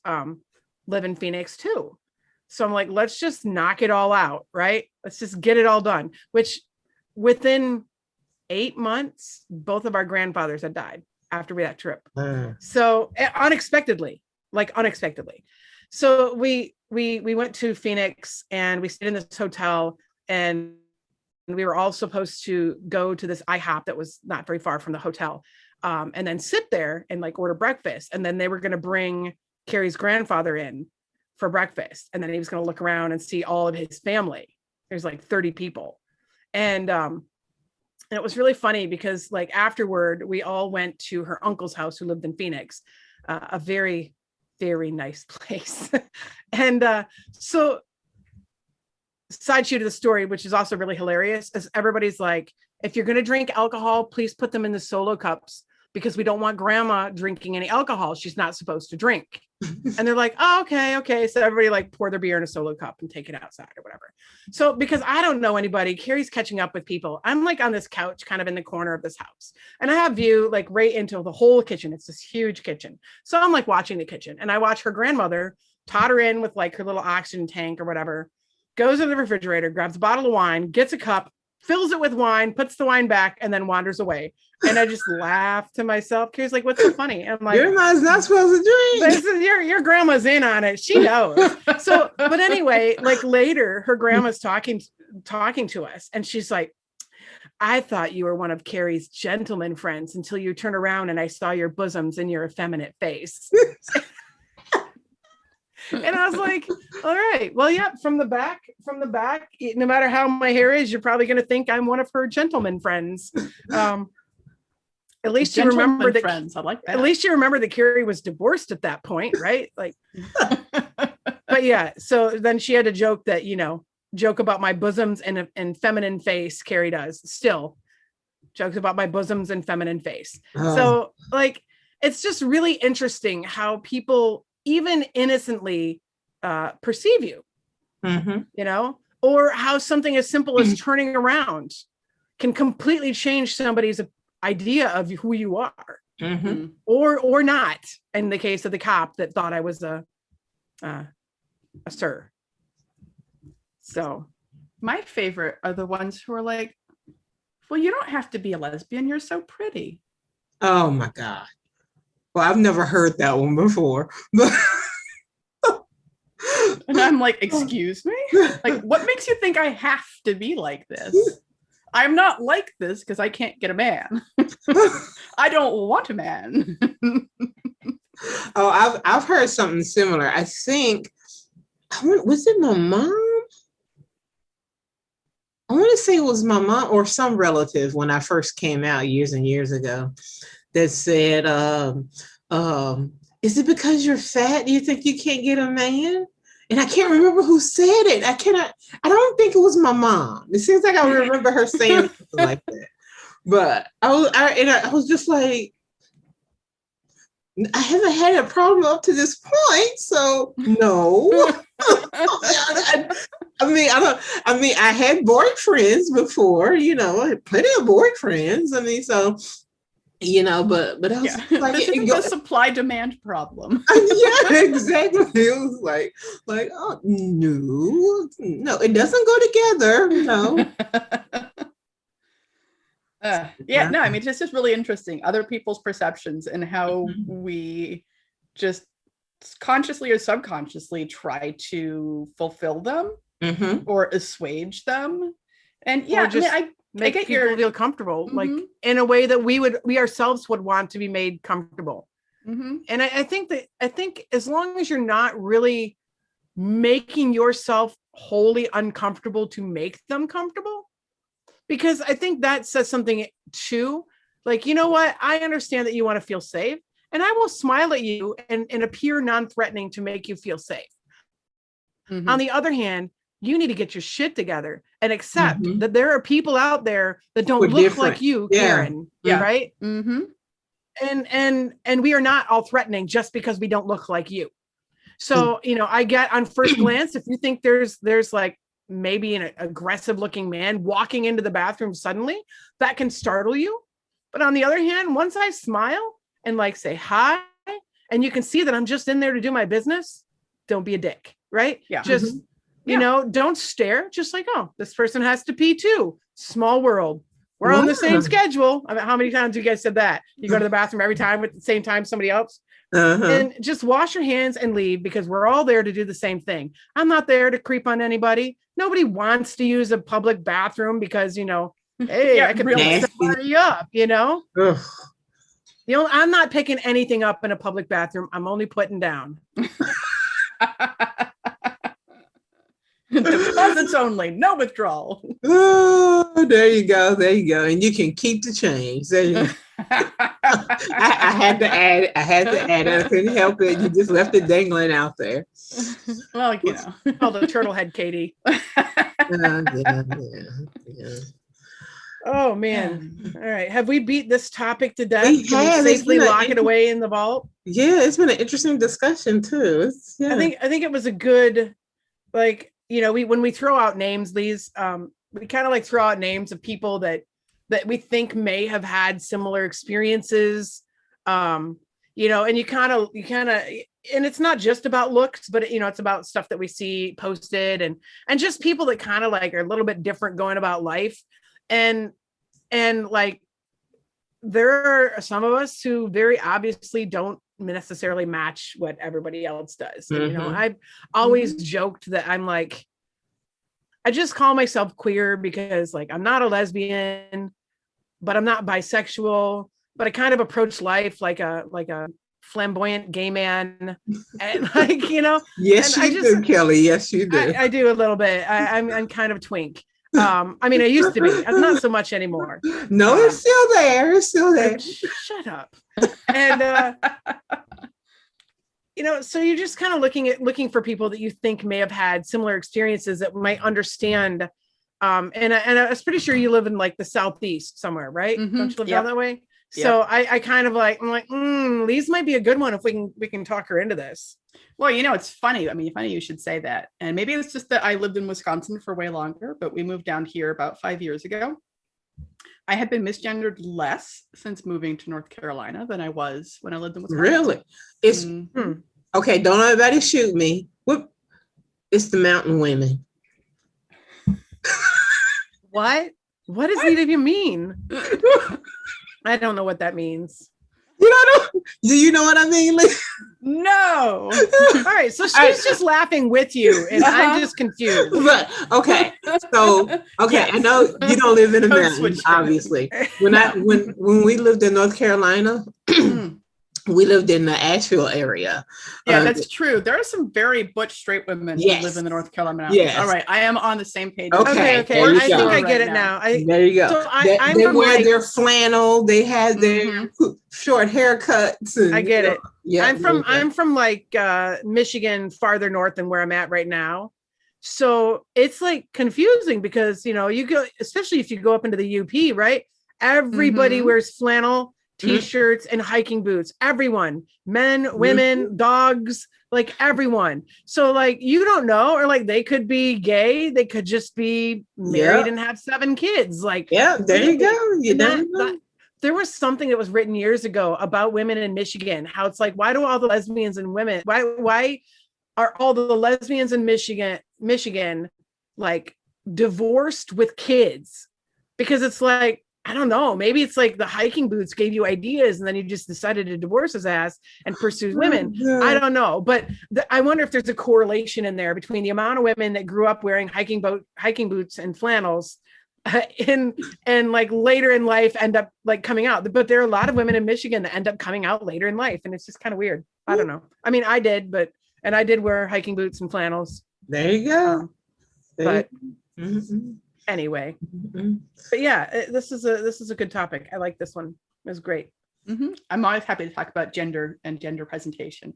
S2: live in Phoenix too. So I'm like, let's just knock it all out, right? Let's just get it all done. Which within 8 months, both of our grandfathers had died after that trip. So unexpectedly. So we went to Phoenix, and we stayed in this hotel, and we were all supposed to go to this IHOP that was not very far from the hotel, and then sit there and like order breakfast. And then they were going to bring Carrie's grandfather in for breakfast. And then he was going to look around and see all of his family. There's like 30 people. And it was really funny because like afterward, we all went to her uncle's house, who lived in Phoenix, a very, very nice place. And so side shoot of the story, which is also really hilarious, is everybody's like, if you're going to drink alcohol, please put them in the solo cups, because we don't want grandma drinking any alcohol. She's not supposed to drink. And they're like, oh, okay. So everybody like pour their beer in a solo cup and take it outside or whatever. So because I don't know anybody, Carrie's catching up with people. I'm like on this couch kind of in the corner of this house, and I have view like right into the whole kitchen. It's this huge kitchen. So I'm like watching the kitchen, and I watch her grandmother totter in with like her little oxygen tank or whatever, goes in the refrigerator, grabs a bottle of wine, gets a cup, fills it with wine, puts the wine back, and then wanders away. And I just laugh to myself. Carrie's like, what's so funny? I'm like,
S1: your mom's not supposed to drink.
S2: Your grandma's in on it. She knows. So, but anyway, like later, her grandma's talking to us, and she's like, I thought you were one of Carrie's gentleman friends until you turn around and I saw your bosoms and your effeminate face. And I was like, all right, well, yeah, from the back, no matter how my hair is, you're probably going to think I'm one of her gentleman friends. At least you remember that.
S3: Friends. I like that.
S2: At least you remember that Carrie was divorced at that point, right? Like, but yeah. So then she had to joke about my bosoms and feminine face. Carrie does still jokes about my bosoms and feminine face. So like, it's just really interesting how people even innocently perceive you, you know, or how something as simple as turning around can completely change somebody's idea of who you are, or not. In the case of the cop that thought I was a sir. So
S3: my favorite are the ones who are like, well, you don't have to be a lesbian. You're so pretty.
S1: Oh my God. Well, I've never heard that one before. But
S3: and I'm like, excuse me? Like, what makes you think I have to be like this? I'm not like this because I can't get a man. I don't want a man.
S1: Oh, I've heard something similar. I think, was it my mom? I want to say it was my mom or some relative when I first came out years and years ago that said, is it because you're fat? Do you think you can't get a man? And I can't remember who said it. I don't think it was my mom. It seems like I remember her saying something like that. But I was just like, I haven't had a problem up to this point, so no. I had boyfriends before, you know, I had plenty of boyfriends. I mean, so, you know, but I was like,
S3: this isn't a supply demand problem.
S1: Yeah, exactly. It was like, oh no, it doesn't go together. No.
S3: No, I mean, it's just really interesting. Other people's perceptions and how we just consciously or subconsciously try to fulfill them or assuage them. And yeah,
S2: make people feel comfortable, like in a way that we ourselves would want to be made comfortable. And I think as long as you're not really making yourself wholly uncomfortable to make them comfortable, because I think that says something too, like, you know what, I understand that you want to feel safe, and I will smile at you and appear non-threatening to make you feel safe. On the other hand, you need to get your shit together and accept that there are people out there that don't look like you, Karen. Right? And we are not all threatening just because we don't look like you. So, you know, I get on first glance, if you think there's like maybe an aggressive looking man walking into the bathroom suddenly, that can startle you. But on the other hand, once I smile and like say hi, and you can see that I'm just in there to do my business, don't be a dick, right? Yeah. Just, you know, don't stare. Just like, oh, this person has to pee too. Small world. We're on the same schedule. I mean, how many times have you guys said that? You go to the bathroom every time at the same time somebody else? And just wash your hands and leave, because we're all there to do the same thing. I'm not there to creep on anybody. Nobody wants to use a public bathroom because, you know, hey, I could really somebody up, you know? I'm not picking anything up in a public bathroom. I'm only putting down.
S3: Deposits only, no withdrawal.
S1: Oh, there you go. And you can keep the change. There you go. I had to add it. I couldn't help it. You just left it dangling out there.
S3: Well, you know.
S2: Oh, the turtle head, Katie.
S1: Yeah.
S2: Oh man. All right. Have we beat this topic to death?
S1: We have.
S2: We safely lock it away in the vault?
S1: Yeah, it's been an interesting discussion too.
S2: I think it was a good, like, you know, when we throw out names, Lise, we kind of like throw out names of people that we think may have had similar experiences, you know, and you kind of, and it's not just about looks, but you know, it's about stuff that we see posted and just people that kind of like are a little bit different going about life. And like, there are some of us who very obviously don't necessarily match what everybody else does. And, you know, I've always joked that I'm like, I just call myself queer because like, I'm not a lesbian, but I'm not bisexual, but I kind of approach life like a flamboyant gay man. And like, you know,
S1: yes, you do, Kelly. Yes, you do.
S2: I do a little bit. I'm kind of twink. I mean, I used to be. I'm not so much anymore.
S1: No, it's still there. It's still there.
S2: Shut up. And you know, so you're just kind of looking for people that you think may have had similar experiences that might understand. And I was pretty sure you live in like the Southeast somewhere, right? Don't you live down that way? So I kind of like, I'm like, Lise might be a good one if we can talk her into this.
S3: Well, it's funny. I mean, funny you should say that. And maybe it's just that I lived in Wisconsin for way longer, but we moved down here about 5 years ago. I have been misgendered less since moving to North Carolina than I was when I lived in Wisconsin.
S1: Really? It's okay. Don't everybody shoot me. It's the mountain women.
S2: What does it even mean? I don't know what that means.
S1: Do you know what I mean?
S3: No.
S2: All right. So she's just laughing with you, and I'm just confused.
S1: But okay. So yes. I know you don't live in a mountain, obviously. When we lived in North Carolina, we lived in the Asheville area.
S3: Yeah, that's true. There are some very butch straight women who live in the North Carolina mountains. Yes. All right, I am on the same page.
S2: Okay. I think I get it now.
S1: There you go. So they wear their flannel. They have their short haircuts. And,
S2: I get it.
S1: Yeah,
S2: I'm from like Michigan, farther north than where I'm at right now. So it's like confusing because you go, especially if you go up into the UP, right? Everybody wears flannel T-shirts and hiking boots. Everyone, men, women, dogs, like everyone. So like you don't know, or like they could be gay, they could just be married and have 7 kids. Like
S1: there you go.
S2: There was something that was written years ago about women in Michigan. How it's like, why do all the lesbians and women? Why are all the lesbians in Michigan like divorced with kids? Because it's like, I don't know. Maybe it's like the hiking boots gave you ideas and then you just decided to divorce his ass and pursue women. I don't know. But I wonder if there's a correlation in there between the amount of women that grew up wearing hiking boots and flannels and like later in life end up like coming out. But there are a lot of women in Michigan that end up coming out later in life. And it's just kind of weird. I don't know. I mean, I did wear hiking boots and flannels.
S1: There you go.
S2: But anyway, but yeah, this is a good topic. I like this one. It was great.
S3: I'm always happy to talk about gender and gender presentation.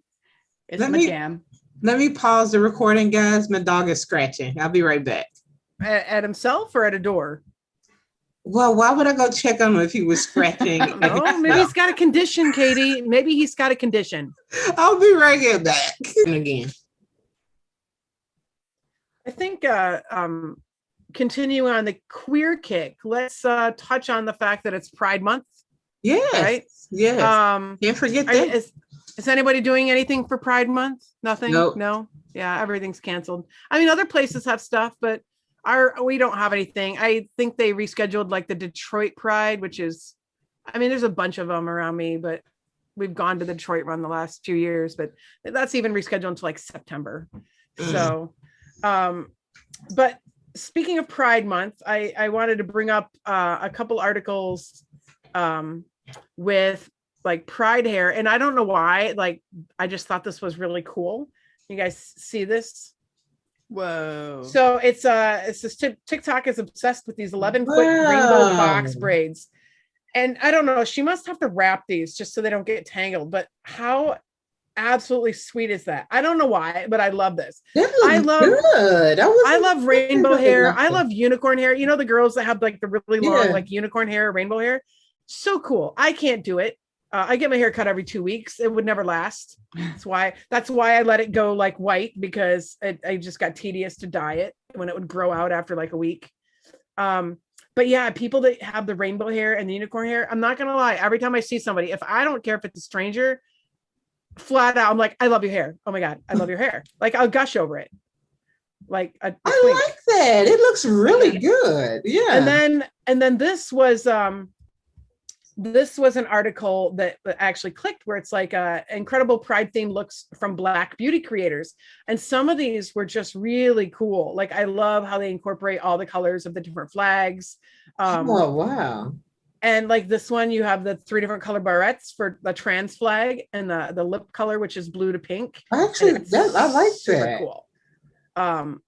S3: It's my jam.
S1: Let me pause the recording, guys. My dog is scratching. I'll be right back.
S2: At himself or at a door?
S1: Well, why would I go check on him if he was scratching?
S2: No, maybe he's got a condition, Katie. Maybe he's got a condition.
S1: I'll be right back. Again.
S2: I think continue on the queer kick. Let's touch on the fact that it's Pride Month.
S1: Yes.
S2: Right?
S1: Yes. Can't forget that.
S2: Is anybody doing anything for Pride Month? Nothing?
S1: Nope.
S2: No? Yeah, everything's canceled. I mean, other places have stuff, but we don't have anything. I think they rescheduled like the Detroit Pride, which is, I mean, there's a bunch of them around me, but we've gone to the Detroit run the last few years, but that's even rescheduled until like September. So, but speaking of Pride Month, I wanted to bring up a couple articles with like pride hair. And I don't know why, like, I just thought this was really cool. You guys see this?
S3: Whoa.
S2: So it's this TikTok is obsessed with these 11-foot rainbow box braids. And I don't know, she must have to wrap these just so they don't get tangled. But how absolutely sweet is that? I don't know why, but I love this. I love rainbow hair. I love unicorn hair. You know, the girls that have like the really long like unicorn hair, rainbow hair. So cool. I can't do it. I get my hair cut every 2 weeks. It would never last. That's why I let it go like white, because I just got tedious to dye it when it would grow out after like a week. But yeah, people that have the rainbow hair and the unicorn hair, I'm not gonna lie. Every time I see somebody, if I don't care if it's a stranger, flat out, I'm like, I love your hair. Oh my God, I love your hair. Like I'll gush over it. Like I
S1: like that. It looks really good. Yeah.
S2: And then this was an article that actually clicked where it's like incredible pride theme looks from Black beauty creators. And some of these were just really cool. Like I love how they incorporate all the colors of the different flags.
S1: Oh, wow.
S2: And like this one, you have the 3 different color barrettes for the trans flag and the lip color, which is blue to pink.
S1: Actually, I like that.
S2: Cool. And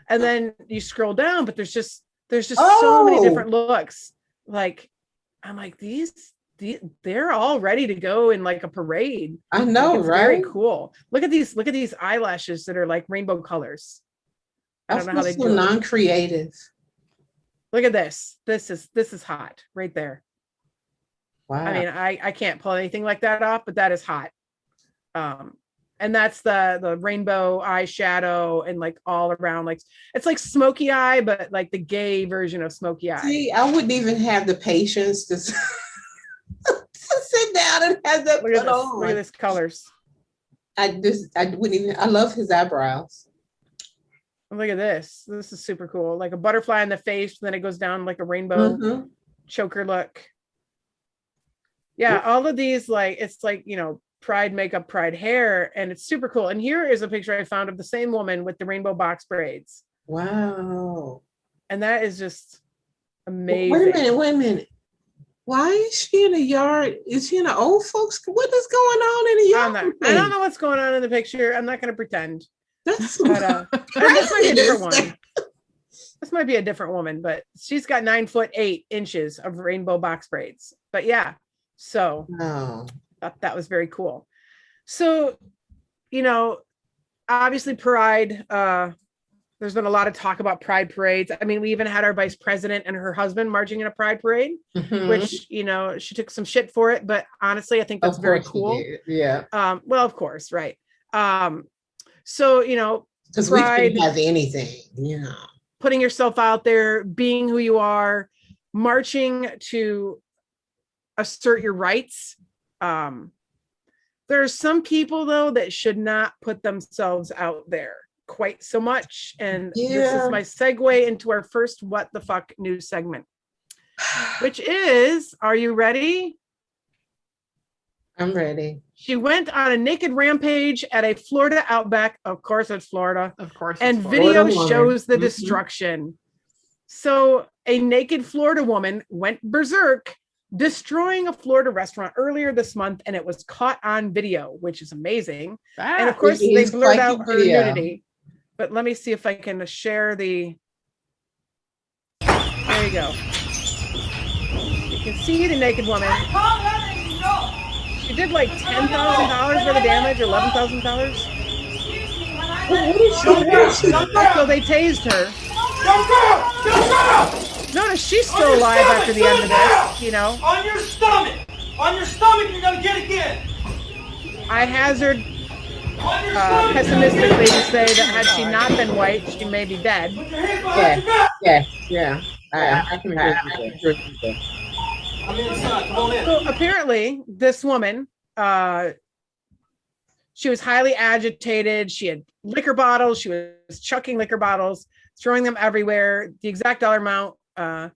S2: then you scroll down, but there's just so many different looks. Like, I'm like, these they're all ready to go in like a parade.
S1: I know,
S2: like, it's
S1: right?
S2: Very cool. Look at these eyelashes that are like rainbow colors. I don't know how they do it.
S1: Non-creative.
S2: Look at this. This is hot right there.
S1: Wow.
S2: I mean, I can't pull anything like that off, but that is hot. And that's the rainbow eyeshadow and like all around, like it's like smoky eye, but like the gay version of smoky eye.
S1: See, I wouldn't even have the patience to, to sit down and have that
S2: Look
S1: put
S2: at this.
S1: on.
S2: Look at this colors.
S1: I wouldn't even. I love his eyebrows.
S2: Look at this. This is super cool. Like a butterfly in the face, then it goes down like a rainbow choker look. Yeah, all of these, like, it's like, you know, pride makeup, pride hair, and it's super cool. And here is a picture I found of the same woman with the rainbow box braids.
S1: Wow.
S2: And that is just amazing.
S1: Wait a minute. Why is she in a yard? Is she in an old folks? What is going on in the yard?
S2: I don't know what's going on in the picture. I'm not going to pretend.
S1: That's
S2: but, this might be a different one. This might be a different woman, but she's got 9'8" of rainbow box braids. But yeah, so that was very cool. So, you know, obviously Pride, there's been a lot of talk about Pride parades. I mean, we even had our vice president and her husband marching in a Pride parade, which, you know, she took some shit for it, but honestly, I think that's very cool.
S1: Yeah.
S2: Well, of course, right. So, you know,
S1: because we can't have anything, you know,
S2: putting yourself out there, being who you are, marching to assert your rights. There are some people, though, that should not put themselves out there quite so much. And this is my segue into our first What the Fuck news segment, which is, are you ready?
S1: I'm ready.
S2: She went on a naked rampage at a Florida Outback. Of course, it's Florida.
S3: Of course.
S2: And video shows the destruction. So a naked Florida woman went berserk, destroying a Florida restaurant earlier this month, and it was caught on video, which is amazing. And of course, they blurred out her nudity. But let me see if I can share the... There you go. You can see the naked woman. She did like $10,000 for the damage, or $11,000. So they tased her. Notice she's still alive after the end of this, you know.
S4: On your stomach, you're gonna get again.
S2: I hazard pessimistically to say that had she not been white, she may be dead.
S1: Yeah. I can agree with that.
S2: So apparently, this woman, she was highly agitated. She had liquor bottles. She was chucking liquor bottles, throwing them everywhere. The exact dollar amount that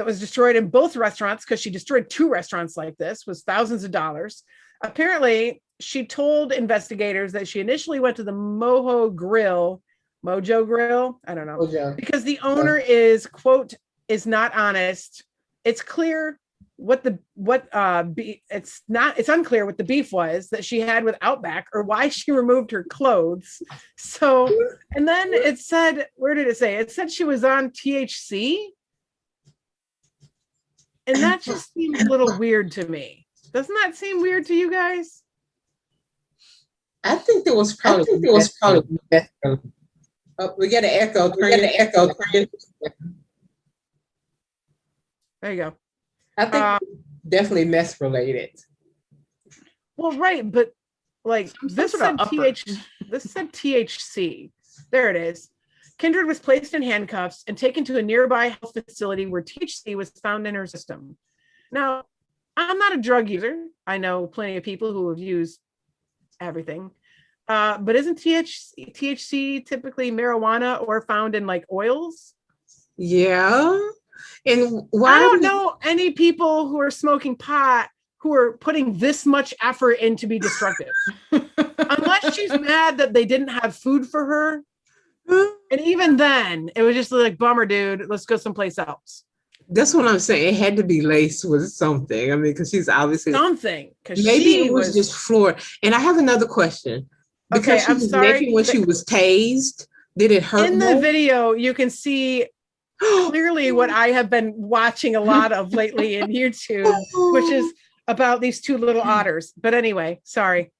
S2: was destroyed in both restaurants, because she destroyed 2 restaurants like this, was thousands of dollars. Apparently, she told investigators that she initially went to the Mojo Grill, I don't know, because the owner is, quote, is not honest. It's clear it's unclear what the beef was that she had with Outback, or why she removed her clothes. So, and then it said, where did it say? It said she was on THC. And that just seems a little weird to me. Doesn't that seem weird to you guys?
S1: I think there was probably. Oh, we get an echo.
S2: There you go.
S1: I think definitely mess related.
S2: Well, right, but like this said THC. There it is. Kindred was placed in handcuffs and taken to a nearby health facility where THC was found in her system. Now, I'm not a drug user. I know plenty of people who have used everything. But isn't THC typically marijuana or found in like oils?
S1: Yeah. And why
S2: I don't know any people who are smoking pot who are putting this much effort in to be destructive. Unless she's mad that they didn't have food for her. And even then, it was just like, bummer, dude, let's go someplace else.
S1: That's what I'm saying. It had to be laced with something. I mean, because she's obviously
S2: something.
S1: Maybe it was just floored. And I have another question. Because she was naked when she was tased, did it hurt?
S2: In the video, you can see clearly what I have been watching a lot of lately in YouTube, which is about these 2 little otters. But anyway, sorry.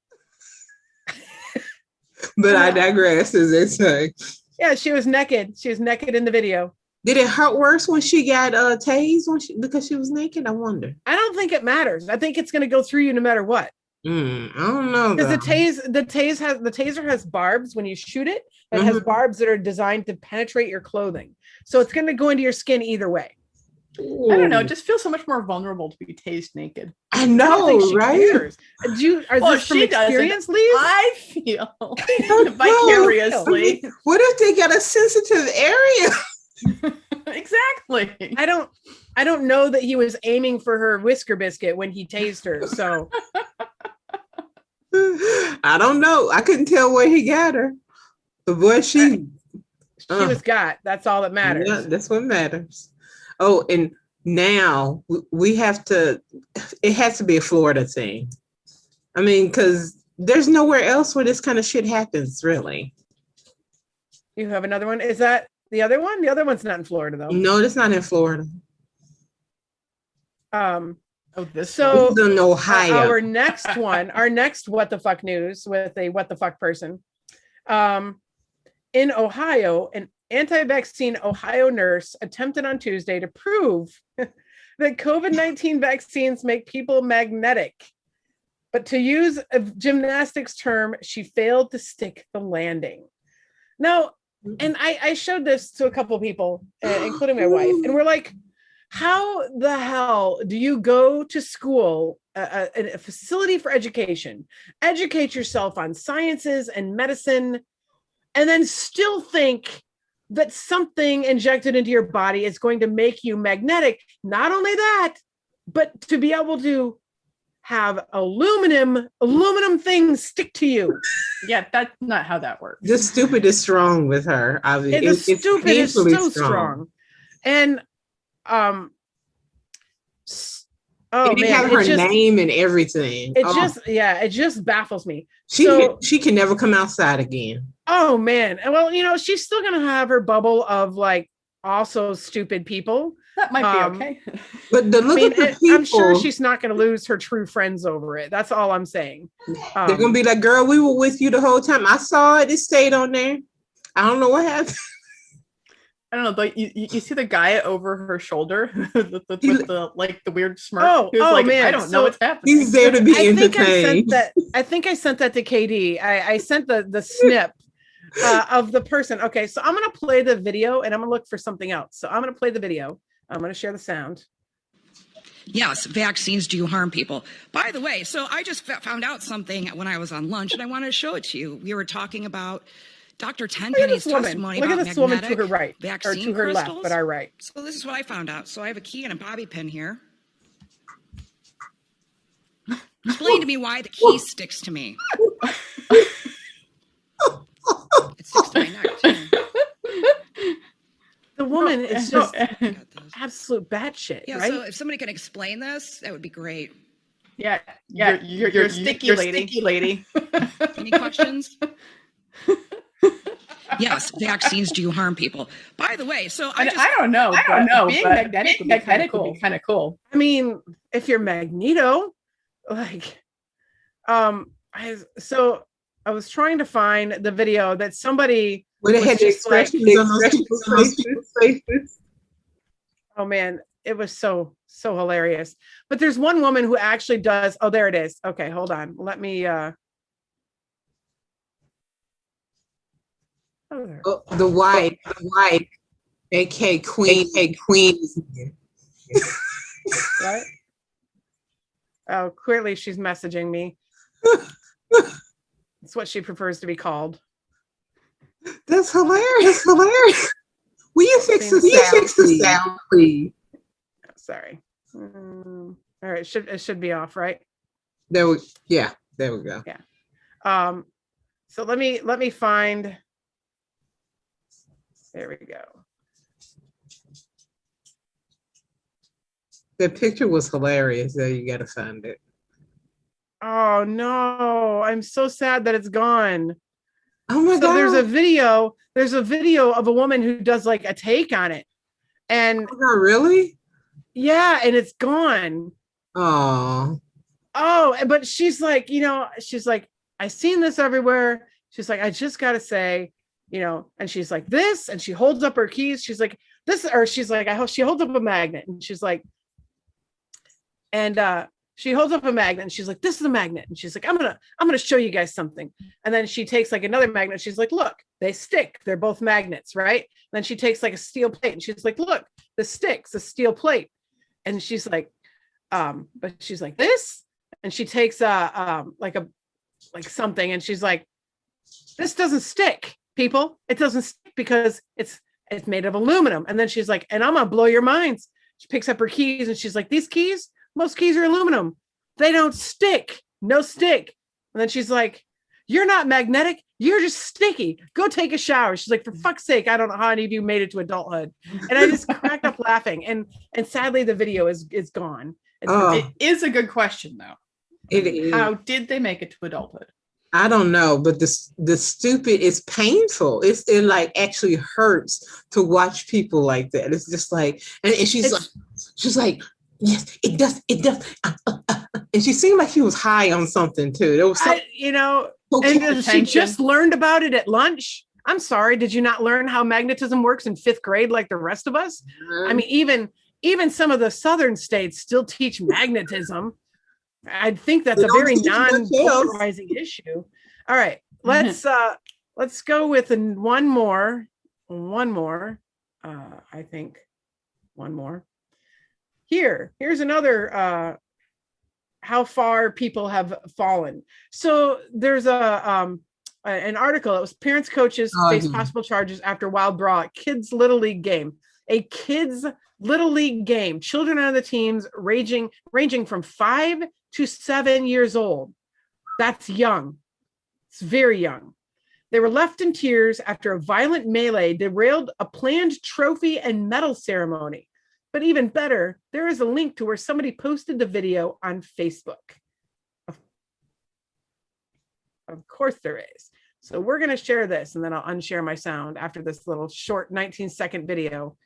S1: But I digress, as they say.
S2: Yeah, she was naked. She was naked in the video.
S1: Did it hurt worse when she got tased because she was naked? I wonder.
S2: I don't think it matters. I think it's going to go through you no matter what.
S1: I don't know.
S2: Because the taser has barbs when you shoot it. It has barbs that are designed to penetrate your clothing. So it's going to go into your skin either way.
S3: I don't know. It just feels so much more vulnerable to be tased naked.
S1: I know, right?
S2: Cares. Are this from experience, Lise?
S3: I feel vicariously.
S1: What if they got a sensitive area?
S3: Exactly.
S2: I don't know that he was aiming for her whisker biscuit when he tased her. So
S1: I don't know. I couldn't tell where he got her. But boy, she
S2: was got. That's all that matters.
S1: Yeah, that's what matters. Oh, and now we have to. It has to be a Florida thing. I mean, because there's nowhere else where this kind of shit happens, really.
S2: You have another one? Is that the other one? The other one's not in Florida, though.
S1: No, it's not in Florida.
S2: This is
S1: in Ohio.
S2: Our next what the fuck news with a what the fuck person. In Ohio, an anti-vaccine Ohio nurse attempted on Tuesday to prove that COVID-19 vaccines make people magnetic. But to use a gymnastics term, she failed to stick the landing. Now, and I showed this to a couple of people, including my wife, and we're like, how the hell do you go to school, a facility for education, educate yourself on sciences and medicine, and then still think that something injected into your body is going to make you magnetic? Not only that, but to be able to have aluminum things stick to you.
S3: Yeah, that's not how that works.
S1: The stupid is strong with her. I mean,
S2: the stupid is so strong. And
S1: it have her name and everything.
S2: It just baffles me.
S1: She can never come outside again.
S2: Oh man. Well, she's still gonna have her bubble of like also stupid people.
S3: That might be okay.
S1: But the look of the people,
S2: I'm sure she's not going to lose her true friends over it. That's all I'm saying.
S1: They're going to be like, girl, we were with you the whole time. I saw it. It stayed on there. I don't know what happened.
S3: I don't know, but you see the guy over her shoulder with the weird smirk.
S2: Man.
S3: I don't know what's happening.
S1: He's there to be entertained.
S2: I think I sent that to KD. I sent the snip of the person. Okay, so I'm going to play the video and I'm going to look for something else. So I'm going to play the video. I'm going to share the sound.
S5: Yes, vaccines do harm people. By the way, so I just found out something when I was on lunch, and I wanted to show it to you. We were talking about Dr. Tenpenny's testimony about magnetic
S2: woman to her right,
S5: vaccine
S2: or to her
S5: crystals.
S2: left, but our right.
S5: So this is what I found out. So I have a key and a bobby pin here. Explain to me why the key sticks to me. It sticks to my neck, too.
S2: The woman is just absolute batshit.
S5: Yeah,
S2: right?
S5: so if somebody can explain this, that would be great.
S3: Yeah. You're sticky lady.
S5: Any questions? Yes, vaccines do harm people. By the way, so I
S3: don't know. Being magnetic would be kind of cool.
S2: I mean, if you're Magneto, like, I was trying to find the video that somebody.
S1: When it had the expressions on those faces.
S2: Oh man, it was so hilarious. But there's one woman who actually does. Oh, there it is. Okay, hold on. Let me.
S1: The wife, aka Queen, is here.
S2: What? Oh, clearly she's messaging me. It's what she prefers to be called.
S1: That's hilarious. Will you fix the sound, please?
S2: Sorry. All right, it should be off, right?
S1: There we go.
S2: Yeah. So let me find. There we go.
S1: The picture was hilarious. There, you gotta find it.
S2: Oh no, I'm so sad that it's gone.
S1: Oh my God.
S2: There's a video of a woman who does like a take on it. And
S1: really?
S2: Yeah, and it's gone.
S1: Oh,
S2: but she's like, I seen this everywhere. She's like, I just gotta say, and she's like this, and she holds up her keys. She's like, this, or she's like, she holds up a magnet and she's like, she holds up a magnet and she's like, this is a magnet. And she's like, I'm gonna show you guys something. And then she takes like another magnet. She's like, look, they stick. They're both magnets, right? And then she takes like a steel plate and she's like, look, this sticks, a steel plate. And she's like, but she's like this. And she takes like something and she's like, this doesn't stick, people. It doesn't stick because it's made of aluminum. And then she's like, and I'm gonna blow your minds. She picks up her keys and she's like, these keys, most keys are aluminum. They don't stick. No stick. And then she's like, you're not magnetic. You're just sticky. Go take a shower. She's like, for fuck's sake, I don't know how any of you made it to adulthood. And I just cracked up laughing. And sadly, the video is gone.
S3: It is a good question, though.
S1: It is.
S3: How did they make it to adulthood?
S1: I don't know, but the stupid is painful. It like actually hurts to watch people like that. It's just like, and she's like, yes, it does. And she seemed like she was high on something too. There was something,
S2: and she just learned about it at lunch. I'm sorry, did you not learn how magnetism works in 5th grade like the rest of us? I mean, even some of the southern states still teach magnetism. I think that's a very non-polarizing issue. All right, let's go with one more. I think one more. Here's another how far people have fallen. So there's an article. It was parents, coaches face possible charges after wild brawl at kids' little league game. A kids' little league game. Children on the teams ranging from 5 to 7 years old. That's young. It's very young. They were left in tears after a violent melee derailed a planned trophy and medal ceremony. But even better, there is a link to where somebody posted the video on Facebook. Of course there is. So we're going to share this and then I'll unshare my sound after this little short 19-second video.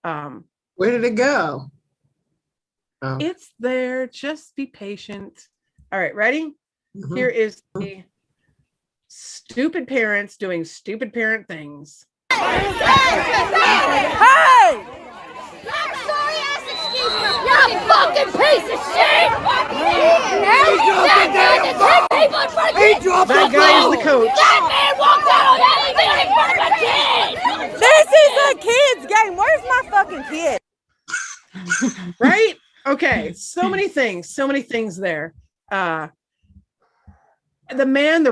S1: Where did it go? Oh.
S2: It's there. Just be patient. All right, ready? Mm-hmm. Here is the stupid parents doing stupid parent things.
S6: Hey! You fucking piece of shit!
S2: That guy is the coach.
S6: That man walked out on that in front of a kid!
S7: This is a kid's game. Where's my fucking kid?
S2: Right? Okay. So many things there. The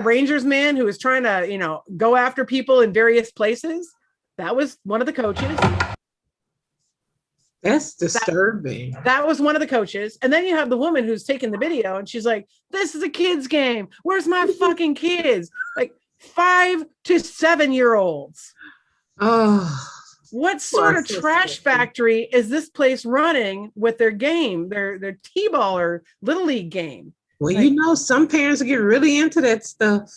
S2: Rangers man who was trying to, go after people in various places. That was one of the coaches.
S1: That's disturbing.
S2: That was one of the coaches. And then you have the woman who's taking the video and she's like, this is a kid's game. Where's my fucking kids? Like 5 to 7 year olds.
S1: Oh,
S2: what sort of trash factory is this place running with their game, their T-ball or Little League game?
S1: Well, some parents get really into that stuff.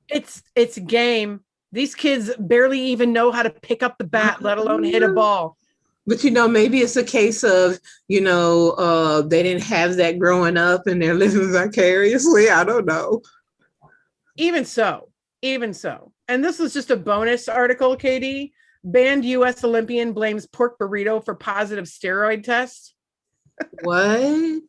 S2: It's a game. These kids barely even know how to pick up the bat, let alone hit a ball.
S1: But, maybe it's a case of, they didn't have that growing up and they're living vicariously. I don't know. Even so. And this is just a bonus article, Katie. Banned U.S. Olympian blames pork burrito for positive steroid test. What?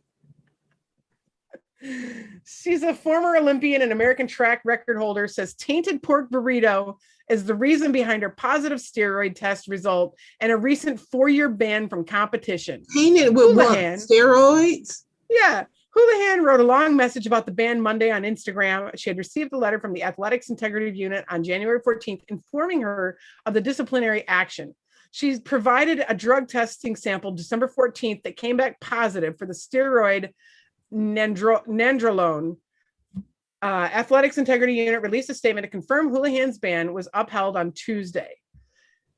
S1: She's a former Olympian and American track record holder, says tainted pork burrito is the reason behind her positive steroid test result and a recent 4-year ban from competition. Tainted with what? Steroids? Yeah. Houlihan wrote a long message about the ban Monday on Instagram. She had received a letter from the Athletics Integrity Unit on January 14th informing her of the disciplinary action. She's provided a drug testing sample December 14th that came back positive for the steroid nandrolone. Athletics Integrity Unit released a statement to confirm Houlihan's ban was upheld on Tuesday.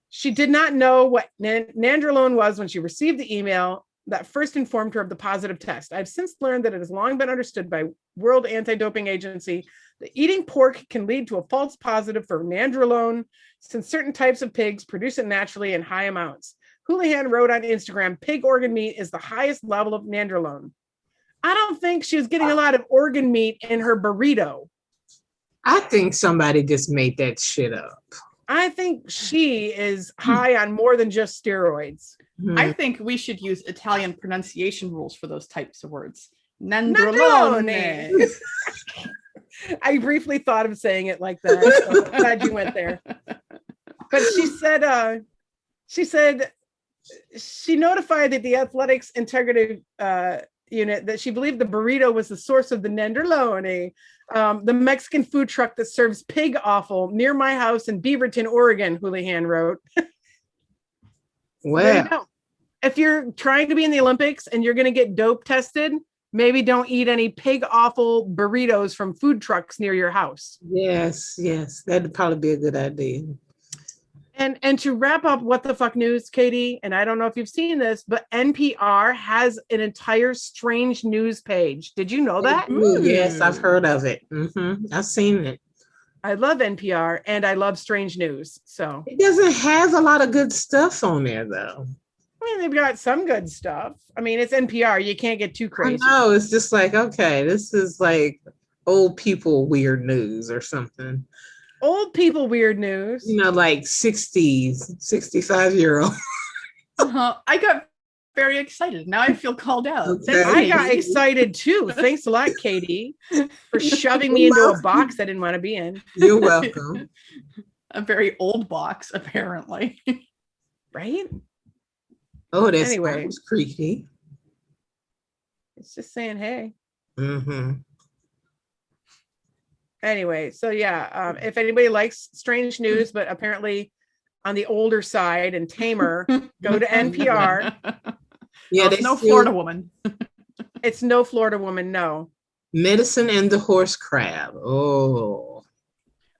S1: She did not know what nandrolone was when she received the email that first informed her of the positive test. I've since learned that it has long been understood by World Anti-Doping Agency that eating pork can lead to a false positive for nandrolone since certain types of pigs produce it naturally in high amounts. Houlihan wrote on Instagram, pig organ meat is the highest level of nandrolone. I don't think she was getting a lot of organ meat in her burrito. I think somebody just made that shit up.
S2: I think she is high on more than just steroids.
S3: I think we should use Italian pronunciation rules for those types of words.
S2: Nandrolone. I briefly thought of saying it like that. So I'm glad you went there. But she said she notified the athletics integrity unit that she believed the burrito was the source of the Nandrolone, the Mexican food truck that serves pig offal near my house in Beaverton, Oregon, Houlihan wrote.
S1: Well,
S2: if you're trying to be in the Olympics and you're going to get dope tested, maybe don't eat any pig offal burritos from food trucks near your house.
S1: yes, that'd probably be a good idea.
S2: And to wrap up what the fuck news, Katie, and I don't know if you've seen this, but NPR has an entire strange news page. Did you know that?
S1: Yes, I've heard of it. I've seen it.
S2: I love NPR and I love strange news. So
S1: it doesn't have a lot of good stuff on there, though.
S2: I mean, they've got some good stuff. I mean, it's NPR. You can't get too crazy.
S1: No, it's just like, okay, this is like old people weird news or something.
S2: Old people weird news.
S1: You know, like 60s, 65-year-old.
S3: I got very excited. Now I feel called out.
S1: Okay.
S2: I got excited too. Thanks a lot, Katie, for shoving me into a box I didn't want to be in.
S1: You're welcome.
S3: A very old box, apparently.
S2: Right?
S1: Oh, that
S2: Anyway.
S1: was creaky.
S2: It's just saying, hey.
S1: Mm-hmm.
S2: Anyway, so yeah, if anybody likes strange news, but apparently on the older side and tamer, go to NPR.
S1: Yeah,
S3: there's no Florida woman.
S2: It's no Florida woman, no.
S1: Medicine and the horse crab. Oh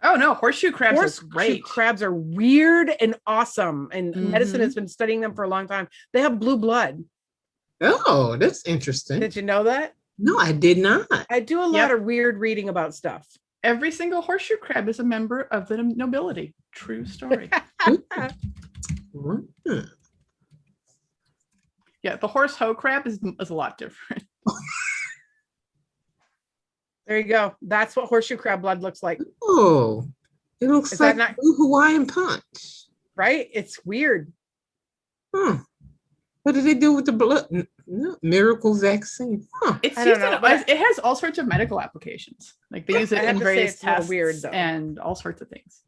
S3: no, horseshoe crabs are great.
S2: Horseshoe crabs are weird and awesome, and medicine has been studying them for a long time. They have blue blood.
S1: Oh, that's interesting.
S2: Did you know that?
S1: No, I did not.
S2: I do a lot of weird reading about stuff.
S3: Every single horseshoe crab is a member of the nobility. True story. Yeah, the horse hoe crab is a lot different.
S2: There you go. That's what horseshoe crab blood looks like.
S1: Oh, it looks
S2: Is
S1: like
S2: that not
S1: Blue Hawaiian Punch.
S2: right? It's weird.
S1: Huh. What did they do with the blood? No, miracle vaccine. Huh.
S3: It's
S2: I don't
S3: used
S2: know,
S3: in,
S2: but-
S3: it has all sorts of medical applications. Like they use
S2: I
S3: it
S2: have
S3: in
S2: to say
S3: various
S2: it's a little
S3: tests
S2: weird, though.
S3: and all sorts of things.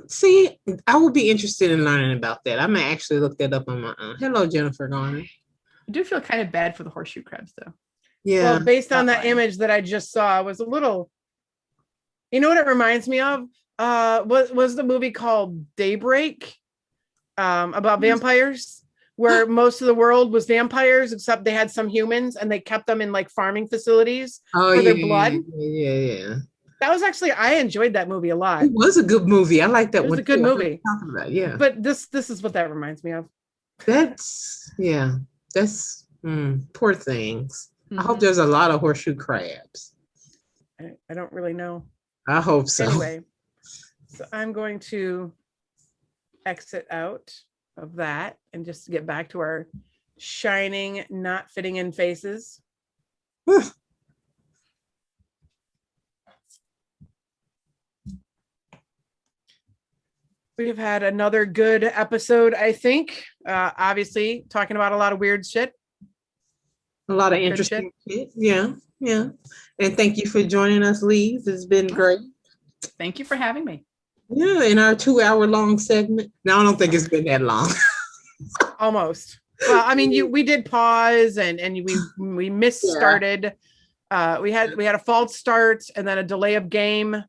S1: See, I would be interested in learning about that. I may actually look that up on my own. Hello, Jennifer Garner.
S3: I do feel kind of bad for the horseshoe crabs, though.
S1: Yeah.
S2: Well, based on
S3: Not
S2: that
S3: mine.
S2: image that I just saw, was a little. You know what it reminds me of? Was the movie called Daybreak, about vampires, where most of the world was vampires except they had some humans and they kept them in like farming facilities for their blood.
S1: Yeah.
S2: That was actually, I enjoyed that movie a lot.
S1: It was a good movie. I like that
S2: It was
S1: one.
S2: a good
S1: too. I heard
S2: movie.
S1: you talking about, yeah.
S2: But this is what that reminds me of.
S1: That's poor things. I hope there's a lot of horseshoe crabs.
S2: I don't really know.
S1: I hope so.
S2: Anyway, so I'm going to exit out of that and just get back to our shining, not fitting in faces. We have had another good episode, I think. Obviously, talking about a lot of weird shit.
S1: A lot of interesting shit. Yeah. And thank you for joining us, Lise. It's been great.
S3: Thank you for having me.
S1: Yeah, in our 2-hour-long segment. No, I don't think it's been that long.
S2: Almost. Well, I mean, we did pause and we misstarted. We had a false start and then a delay of game.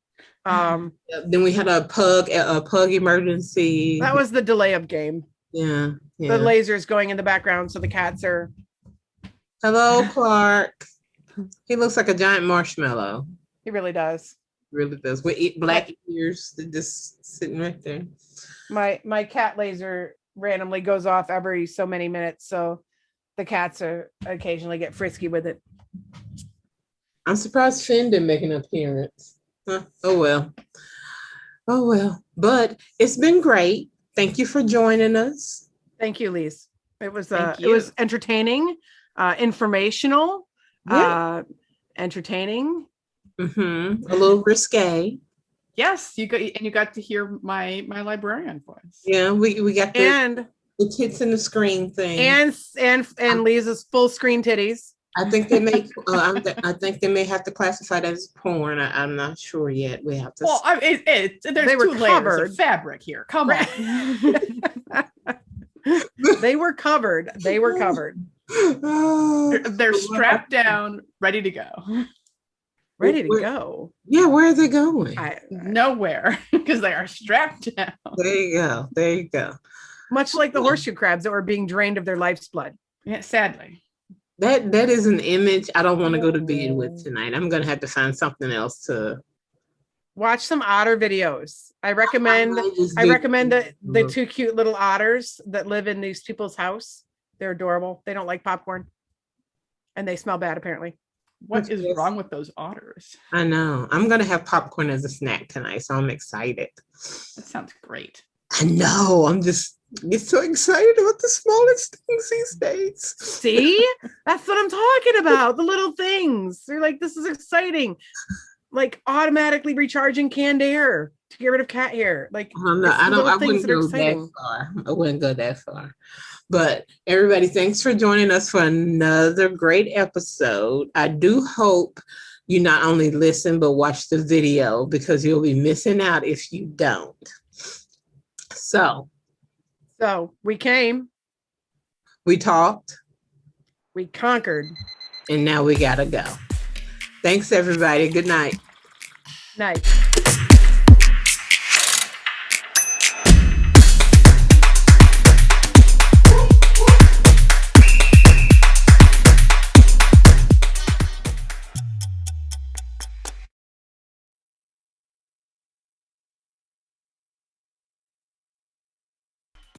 S1: Then we had a pug emergency.
S2: That was the delay of game.
S1: Yeah.
S2: The lasers going in the background, so the cats are.
S1: Hello, Clark. He looks like a giant marshmallow.
S2: He really does.
S1: Really does. With black ears, they're just sitting right there.
S2: My cat laser randomly goes off every so many minutes, so the cats are occasionally get frisky with it.
S1: I'm surprised Finn didn't make an appearance. Huh? Oh well. But it's been great. Thank you for joining us.
S2: Thank you, Lise. It was
S3: Thank
S2: it was
S3: you.
S2: entertaining, informational,
S1: Yeah.
S2: entertaining.
S1: A little risque.
S3: Yes, you got to hear my librarian voice.
S1: Yeah, we got
S2: and
S1: the tits in the screen thing,
S2: and Lisa's full screen titties.
S1: I think they may. I think they may have to classify that as porn. I'm not sure yet. We have to.
S3: Well, there's two layers of fabric here. Come on.
S2: They were covered. They were covered.
S3: They're strapped down, ready to go.
S2: Ready to go.
S1: Yeah, where are they going?
S3: Nowhere, because they are strapped down.
S1: There you go. There you go.
S2: Much like the horseshoe crabs that were being drained of their life's blood.
S3: Yeah, sadly.
S1: That is an image I don't want to go to bed with tonight. I'm gonna have to find something else to
S2: watch. Some otter videos. I recommend the two cute little otters that live in these people's house. They're adorable. They don't like popcorn. And they smell bad, apparently.
S3: What is wrong with those otters?
S1: I know. I'm gonna have popcorn as a snack tonight, so I'm excited.
S3: That sounds great.
S1: I know. I'm just get so excited about the smallest things these days.
S2: See? That's what I'm talking about. The little things. They're like, this is exciting. Like automatically recharging canned air to get rid of cat hair. Like
S1: I wouldn't go that far. I wouldn't go that far. But everybody, thanks for joining us for another great episode. I do hope you not only listen, but watch the video, because you'll be missing out if you don't. So
S2: we came.
S1: We talked.
S2: We conquered.
S1: And now we gotta go. Thanks, everybody. Good night.
S2: Night.